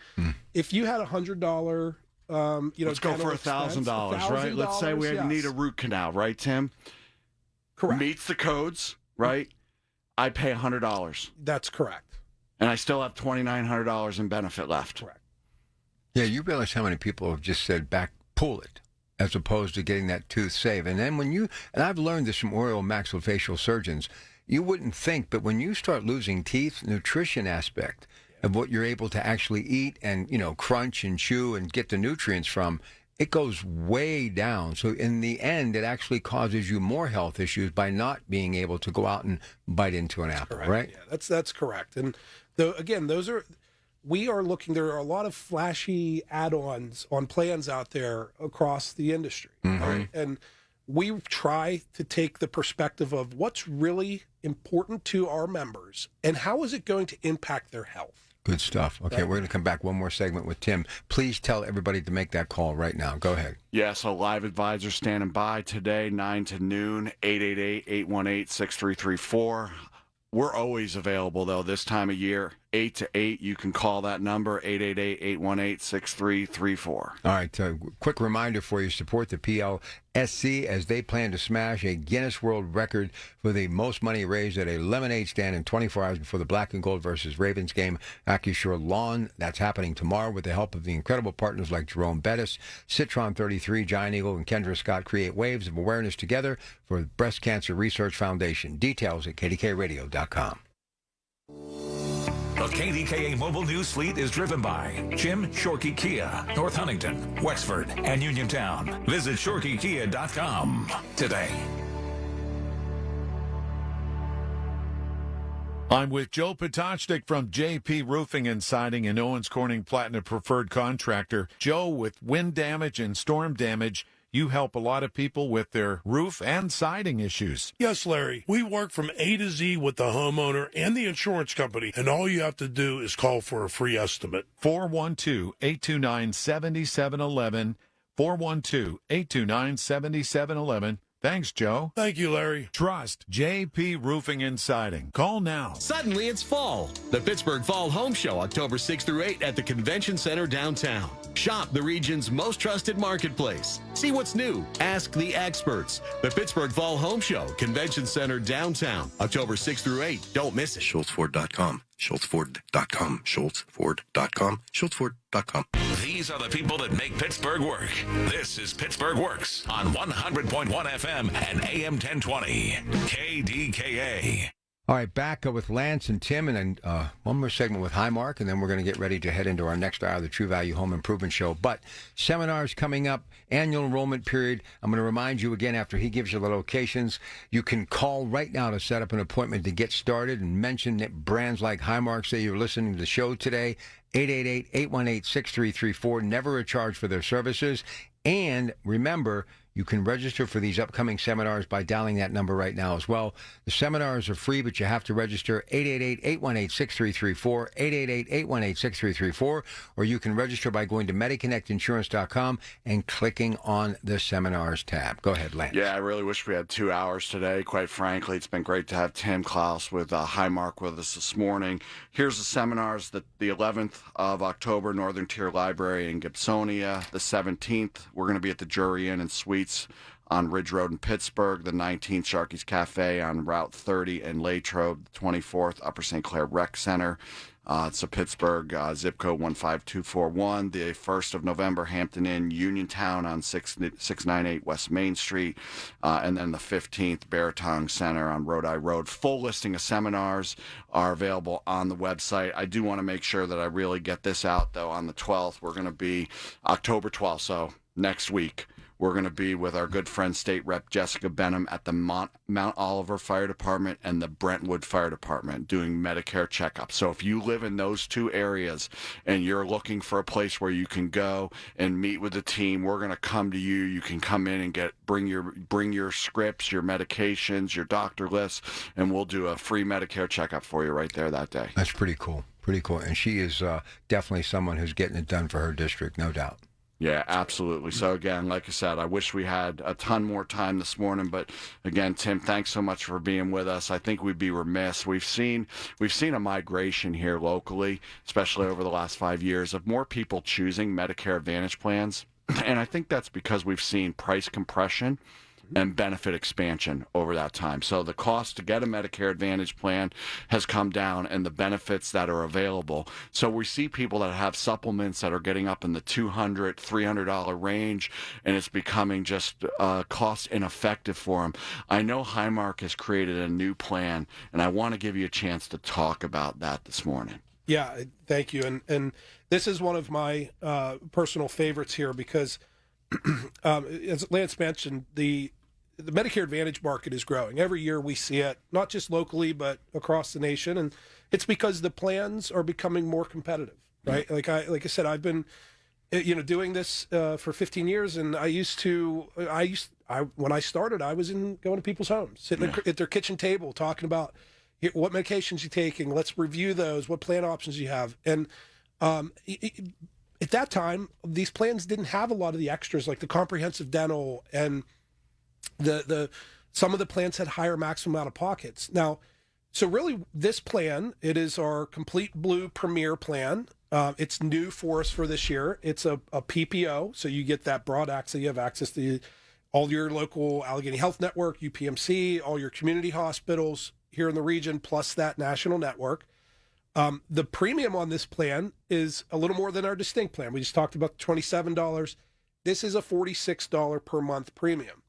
if you had $100. Let's go for $1,000, right? Let's say we need a root canal, right, Tim? Correct. Meets the codes, right? I pay $100. That's correct. And I still have $2,900 in benefit left. Correct. Yeah, you realize how many people have just said pull it, as opposed to getting that tooth saved. And then and I've learned this from oral maxillofacial surgeons, you wouldn't think, but when you start losing teeth, nutrition aspect of what you're able to actually eat and, crunch and chew and get the nutrients from, it goes way down. So in the end, it actually causes you more health issues by not being able to go out and bite into an apple, right? Yeah, that's correct. And again, we are looking, there are a lot of flashy add-ons on plans out there across the industry. Right? And we try to take the perspective of what's really important to our members and how is it going to impact their health. Good stuff. Okay, we're going to come back one more segment with Tim. Please tell everybody to make that call right now. Go ahead. Yeah, so live advisors standing by today, 9 to noon, 888-818-6334. We're always available, though, this time of year, 8 to 8. You can call that number, 888-818-6334. All right, quick reminder for you, support the PLSC as they plan to smash a Guinness World Record for the most money raised at a lemonade stand in 24 hours before the Black and Gold versus Ravens game. AccuSure Lawn, that's happening tomorrow with the help of the incredible partners like Jerome Bettis, Citron 33, Giant Eagle, and Kendra Scott create waves of awareness together for the Breast Cancer Research Foundation. Details at kdkradio.com. The KDKA mobile news fleet is driven by Jim Shorkey Kia, North Huntington, Wexford, and Uniontown. Visit ShorkeyKia.com today. I'm with Joe Potocznik from JP Roofing and Siding in Owens Corning Platinum Preferred Contractor. Joe, with wind damage and storm damage, you help a lot of people with their roof and siding issues. Yes, Larry. We work from A to Z with the homeowner and the insurance company, and all you have to do is call for a free estimate. 412-829-7711. 412-829-7711. Thanks, Joe. Thank you, Larry. Trust JP Roofing and Siding. Call now. Suddenly it's fall. The Pittsburgh Fall Home Show, October 6th through 8th at the Convention Center downtown. Shop the region's most trusted marketplace. See what's new. Ask the experts. The Pittsburgh Fall Home Show, Convention Center downtown, October 6th through 8th. Don't miss it. SchultzFord.com. SchultzFord.com. SchultzFord.com. SchultzFord.com. These are the people that make Pittsburgh work. This is Pittsburgh Works on 100.1 FM and AM 1020. KDKA. All right, back with Lance and Tim, and then one more segment with Highmark, and then we're going to get ready to head into our next hour of the True Value Home Improvement Show. But seminars coming up, annual enrollment period. I'm going to remind you again after he gives you the locations. You can call right now to set up an appointment to get started and mention brands like Highmark. Say you're listening to the show today. 888-818-6334. Never a charge for their services. And remember, you can register for these upcoming seminars by dialing that number right now as well. The seminars are free, but you have to register 888-818-6334, 888-818-6334, or you can register by going to MediConnectInsurance.com and clicking on the seminars tab. Go ahead, Lance. Yeah, I really wish we had 2 hours today. Quite frankly, it's been great to have Tim Clouse with Highmark with us this morning. Here's the seminars: the 11th of October, Northern Tier Library in Gibsonia. The 17th, we're going to be at the Jury Inn and Suites on Ridge Road in Pittsburgh. The 19th, Sharky's Cafe on Route 30 in Latrobe. The 24th, Upper St. Clair Rec Center. It's a Pittsburgh zip code 15241. The 1st of November, Hampton Inn, Uniontown on 698 West Main Street. And then the 15th, Baratong Center on Rhode Island Road. Full listing of seminars are available on the website. I do want to make sure that I really get this out, though. On the 12th, we're going to be October 12th, so next week. We're going to be with our good friend, State Rep Jessica Benham, at the Mount Oliver Fire Department and the Brentwood Fire Department doing Medicare checkups. So if you live in those two areas and you're looking for a place where you can go and meet with the team, we're going to come to you. You can come in and bring your scripts, your medications, your doctor lists, and we'll do a free Medicare checkup for you right there that day. That's pretty cool. Pretty cool. And she is definitely someone who's getting it done for her district, no doubt. Yeah, absolutely. So again, like I said, I wish we had a ton more time this morning, but again, Tim, thanks so much for being with us. I think we'd be remiss. We've seen a migration here locally, especially over the last 5 years, of more people choosing Medicare Advantage plans. And I think that's because we've seen price compression and benefit expansion over that time. So the cost to get a Medicare Advantage plan has come down, and the benefits that are available. So we see people that have supplements that are getting up in the $200, $300 range, and it's becoming just cost ineffective for them. I know Highmark has created a new plan, and I want to give you a chance to talk about that this morning. Yeah, thank you. And this is one of my personal favorites here because, as Lance mentioned, the Medicare Advantage market is growing. Every year we see it, not just locally, but across the nation. And it's because the plans are becoming more competitive, right? Like I said, I've been, doing this for 15 years. And when I started, I was going to people's homes, sitting at their kitchen table, talking about what medications you're taking. Let's review those, what plan options you have. And at that time, these plans didn't have a lot of the extras like the comprehensive dental, and some of the plans had higher maximum out of pockets. Now, so really this plan, it is our Complete Blue Premier plan. It's new for us for this year. It's a PPO, so you get that broad access. You have access to all your local Allegheny Health Network, UPMC, all your community hospitals here in the region, plus that national network. The premium on this plan is a little more than our Distinct plan. We just talked about the $27. This is a $46 per month premium.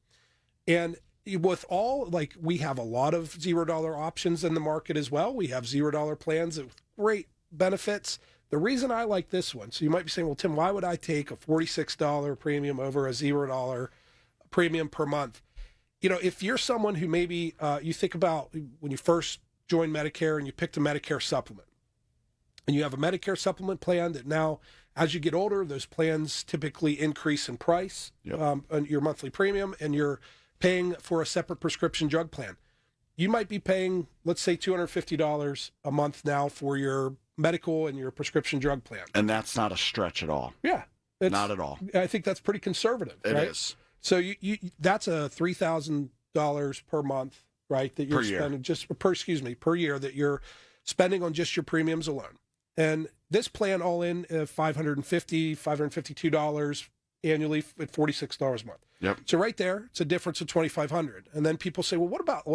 And with we have a lot of $0 options in the market as well. We have $0 plans with great benefits. The reason I like this one, so you might be saying, well, Tim, why would I take a $46 premium over a $0 premium per month? If you're someone who maybe you think about when you first joined Medicare and you picked a Medicare supplement, and you have a Medicare supplement plan that now, as you get older, those plans typically increase in price, on your monthly premium, and you're paying for a separate prescription drug plan. You might be paying, let's say, $250 a month now for your medical and your prescription drug plan. And that's not a stretch at all. Yeah. Not at all. I think that's pretty conservative. It right? is. So you that's a $3,000 per month, right? That you're spending per year that you're spending on just your premiums alone. And this plan all in $552 annually at $46 a month. Yep. So right there, it's a difference of $2,500. And then people say, well, what about,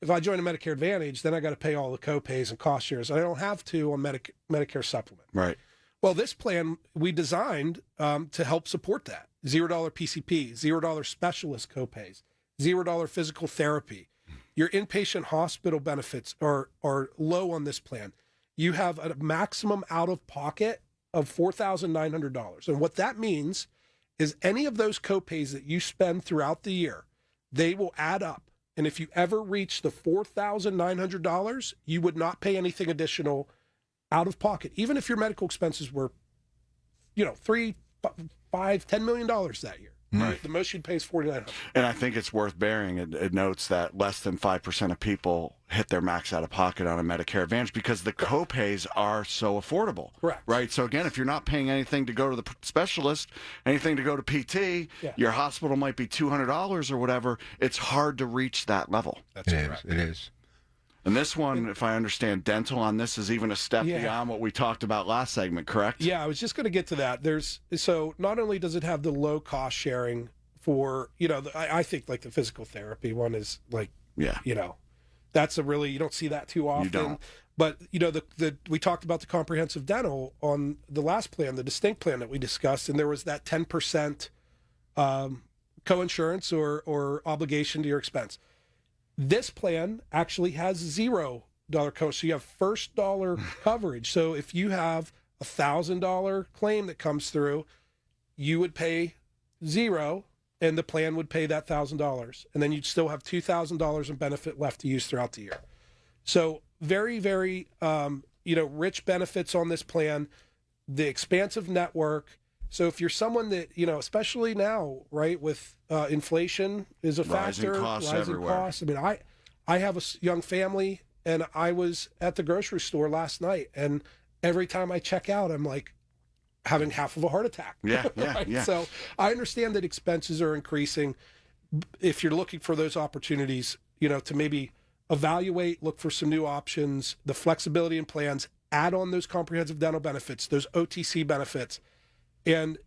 if I join a Medicare Advantage, then I got to pay all the co-pays and cost shares. I don't have to on Medicare Supplement. Right. Well, this plan we designed to help support that. $0 PCP, $0 specialist co-pays, $0 physical therapy. Your inpatient hospital benefits are low on this plan. You have a maximum out-of-pocket of $4,900. And what that means is any of those co-pays that you spend throughout the year, they will add up. And if you ever reach the $4,900, you would not pay anything additional out of pocket, even if your medical expenses were, $3, $5, $10 million that year. Right. The most you'd pay is $4,900. And I think it's worth bearing. It notes that less than 5% of people hit their max out of pocket on a Medicare Advantage because the co-pays are so affordable. Correct. Right. So again, if you're not paying anything to go to the specialist, anything to go to PT, your hospital might be $200 or whatever. It's hard to reach that level. It is. And this one, if I understand, dental on this is even a step beyond what we talked about last segment, correct? Yeah, I was just going to get to that. So not only does it have the low cost sharing for, I think like the physical therapy one is like, that's you don't see that too often. You don't. But, we talked about the comprehensive dental on the last plan, the distinct plan that we discussed, and there was that 10% co-insurance or obligation to your expense. This plan actually has $0 coverage. So you have first dollar coverage. So if you have a $1,000 claim that comes through, you would pay $0 and the plan would pay that $1,000. And then you'd still have $2,000 in benefit left to use throughout the year. So very, very, rich benefits on this plan, the expansive network. So if you're someone that, especially now, right, with inflation is a factor. Rising costs I mean, I have a young family, and I was at the grocery store last night, and every time I check out, I'm like having half of a heart attack. Yeah. So I understand that expenses are increasing. If you're looking for those opportunities, to maybe evaluate, look for some new options, the flexibility in plans, add on those comprehensive dental benefits, those OTC benefits. And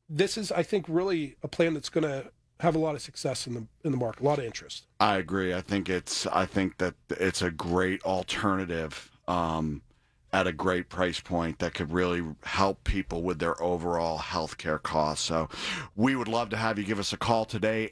this is, I think, really a plan that's going to have a lot of success in the market, a lot of interest. I agree. I think that it's a great alternative at a great price point that could really help people with their overall health care costs. So we would love to have you give us a call today,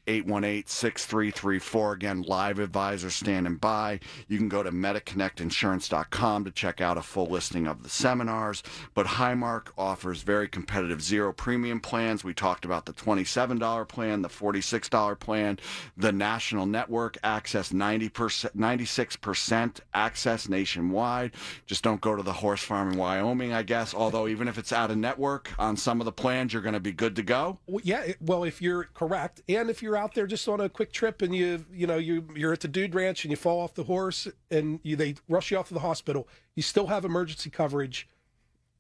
888-818-6334. Again, live advisors standing by. You can go to MediConnectInsurance.com to check out a full listing of the seminars. But Highmark offers very competitive zero premium plans. We talked about the $27 plan, the $46 plan, the national network access, 96% access nationwide. Just don't go to the horse farm in Wyoming, I guess. Although even if it's out of network on some of the plans, you're going to be good to go. Well, if you're correct, and if you're out there just on a quick trip and you're at the dude ranch and you fall off the horse and they rush you off to the hospital, you still have emergency coverage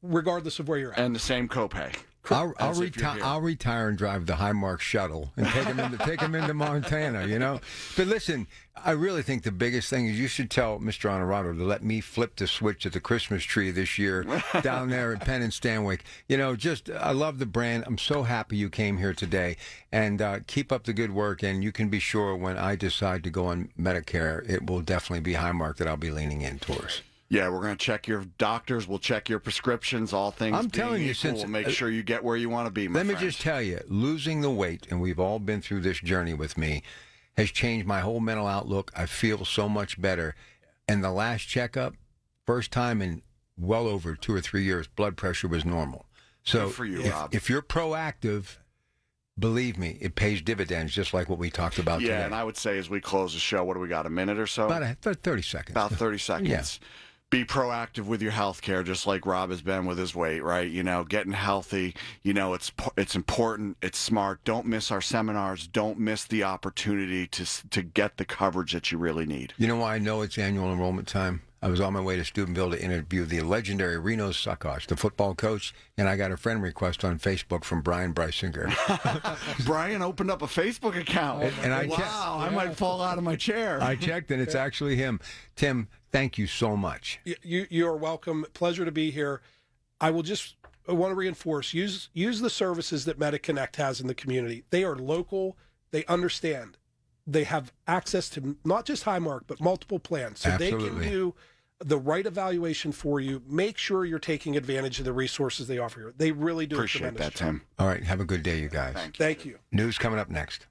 regardless of where you're at. And the same copay. I'll retire and drive the Highmark shuttle and take him into Montana, But listen, I really think the biggest thing is you should tell Mr. Honorado to let me flip the switch at the Christmas tree this year down there at Penn and Stanwyck. I love the brand. I'm so happy you came here today. And keep up the good work. And you can be sure when I decide to go on Medicare, it will definitely be Highmark that I'll be leaning in towards. Yeah, we're going to check your doctors. We'll check your prescriptions. All things I'm telling you, we'll make sure you get where you want to be, my Let me friend. just tell you, losing the weight, and we've all been through this journey with me, has changed my whole mental outlook. I feel so much better. And the last checkup, first time in well over 2 or 3 years, blood pressure was normal. So Good for you, Rob. If you're proactive, believe me, it pays dividends, just like what we talked about today. Yeah, and I would say as we close the show, what do we got, a minute or so? About 30 seconds. About 30 seconds. Yeah. Be proactive with your health care, just like Rob has been with his weight, right? Getting healthy, it's important, it's smart. Don't miss our seminars. Don't miss the opportunity to get the coverage that you really need. You know why I know it's annual enrollment time? I was on my way to Steubenville to interview the legendary Reno Suckosh, the football coach, and I got a friend request on Facebook from Brian Brysinger. Brian opened up a Facebook account. And I I might fall out of my chair. I checked, and it's actually him. Tim, thank you so much. You are welcome. Pleasure to be here. I want to reinforce, use the services that MediConnect has in the community. They are local. They understand. They have access to not just Highmark, but multiple plans. So Absolutely. They can do the right evaluation for you. Make sure you're taking advantage of the resources they offer you. They really do. Appreciate that, Tim. All right, have a good day, you guys. Thank you. News coming up next.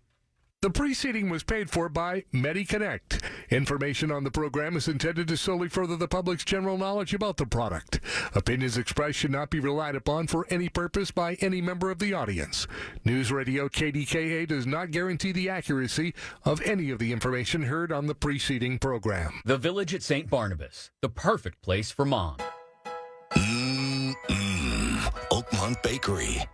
The preceding was paid for by MediConnect. Information on the program is intended to solely further the public's general knowledge about the product. Opinions expressed should not be relied upon for any purpose by any member of the audience. News Radio KDKA does not guarantee the accuracy of any of the information heard on the preceding program. The Village at St. Barnabas, the perfect place for mom. Oakmont Bakery.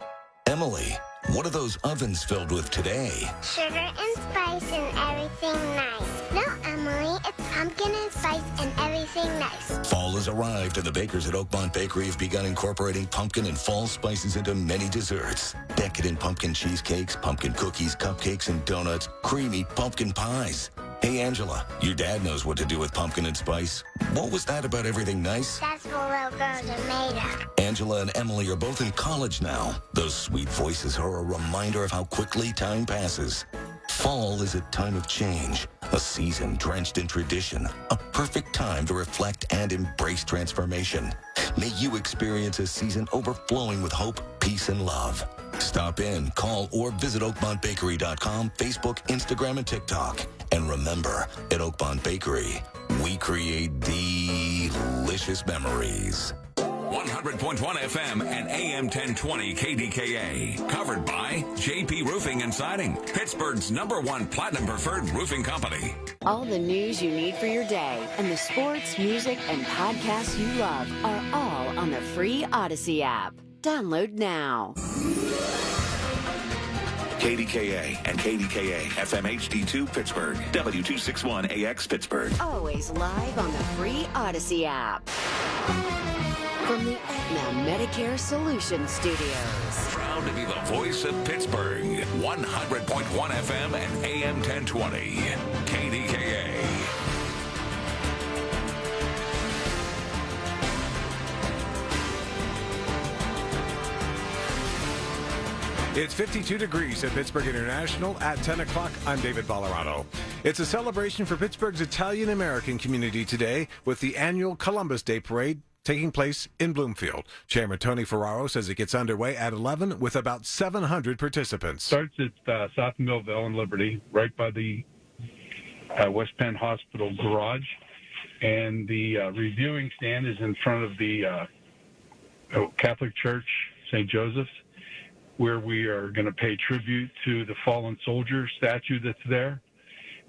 Emily, what are those ovens filled with today? Sugar and spice and everything nice. No, Emily, it's pumpkin and spice and everything nice. Fall has arrived, and the bakers at Oakmont Bakery have begun incorporating pumpkin and fall spices into many desserts. Decadent pumpkin cheesecakes, pumpkin cookies, cupcakes, and donuts, creamy pumpkin pies. Hey, Angela, your dad knows what to do with pumpkin and spice. What was that about everything nice? That's what little girls are made of. Angela and Emily are both in college now. Those sweet voices are a reminder of how quickly time passes. Fall is a time of change, a season drenched in tradition, a perfect time to reflect and embrace transformation. May you experience a season overflowing with hope, peace, and love. Stop in, call, or visit OakmontBakery.com, Facebook, Instagram, and TikTok. And remember, at Oakmont Bakery, we create delicious memories. 100.1 FM and AM 1020 KDKA. Covered by JP Roofing and Siding, Pittsburgh's #1 Platinum Preferred Roofing Company. All the news you need for your day and the sports, music, and podcasts you love are all on the free Odyssey app. Download now. KDKA and KDKA FM HD2 Pittsburgh, W261AX Pittsburgh. Always live on the free Odyssey app. From the Aetna Medicare Solutions Studios. Proud to be the voice of Pittsburgh. 100.1 FM and AM 1020. KDKA. It's 52 degrees at Pittsburgh International. At 10 o'clock, I'm David Ballarano. It's a celebration for Pittsburgh's Italian-American community today with the annual Columbus Day Parade taking place in Bloomfield. Chairman Tony Ferraro says it gets underway at 11 with about 700 participants. Starts at South Millville and Liberty, right by the West Penn Hospital garage. And the reviewing stand is in front of the Catholic Church, St. Joseph's, where we are going to pay tribute to the fallen soldier statue that's there.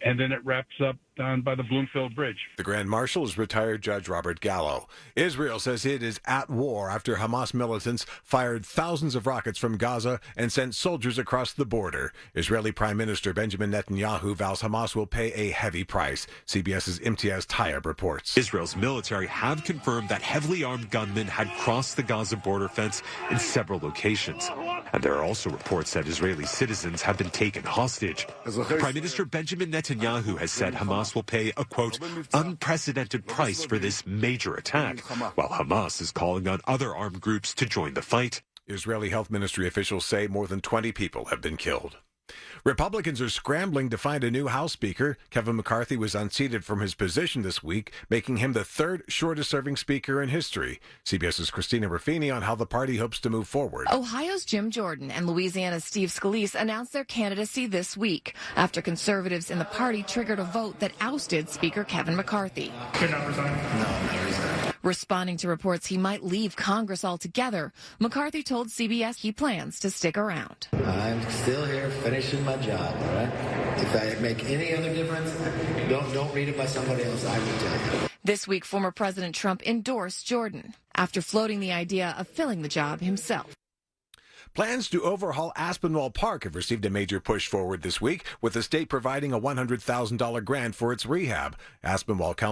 And then it wraps up down by the Bloomfield Bridge. The Grand Marshal is retired Judge Robert Gallo. Israel says it is at war after Hamas militants fired thousands of rockets from Gaza and sent soldiers across the border. Israeli Prime Minister Benjamin Netanyahu vows Hamas will pay a heavy price. CBS's Imtiaz Tayyab reports. Israel's military have confirmed that heavily armed gunmen had crossed the Gaza border fence in several locations. And there are also reports that Israeli citizens have been taken hostage. Prime Minister Benjamin Netanyahu has said Hamas will pay a, quote, unprecedented price for this major attack, while Hamas is calling on other armed groups to join the fight. Israeli health ministry officials say more than 20 people have been killed. Republicans are scrambling to find a new House Speaker. Kevin McCarthy was unseated from his position this week, making him the third shortest-serving Speaker in history. CBS's Christina Ruffini on how the party hopes to move forward. Ohio's Jim Jordan and Louisiana's Steve Scalise announced their candidacy this week after conservatives in the party triggered a vote that ousted Speaker Kevin McCarthy. You're not resigning? No, I'm not resigning. Responding to reports he might leave Congress altogether, McCarthy told CBS he plans to stick around. I'm still here finishing my job, all right? If I make any other difference, don't read it by somebody else, I will tell you. This week, former President Trump endorsed Jordan after floating the idea of filling the job himself. Plans to overhaul Aspinwall Park have received a major push forward this week, with the state providing a $100,000 grant for its rehab. Aspinwall Council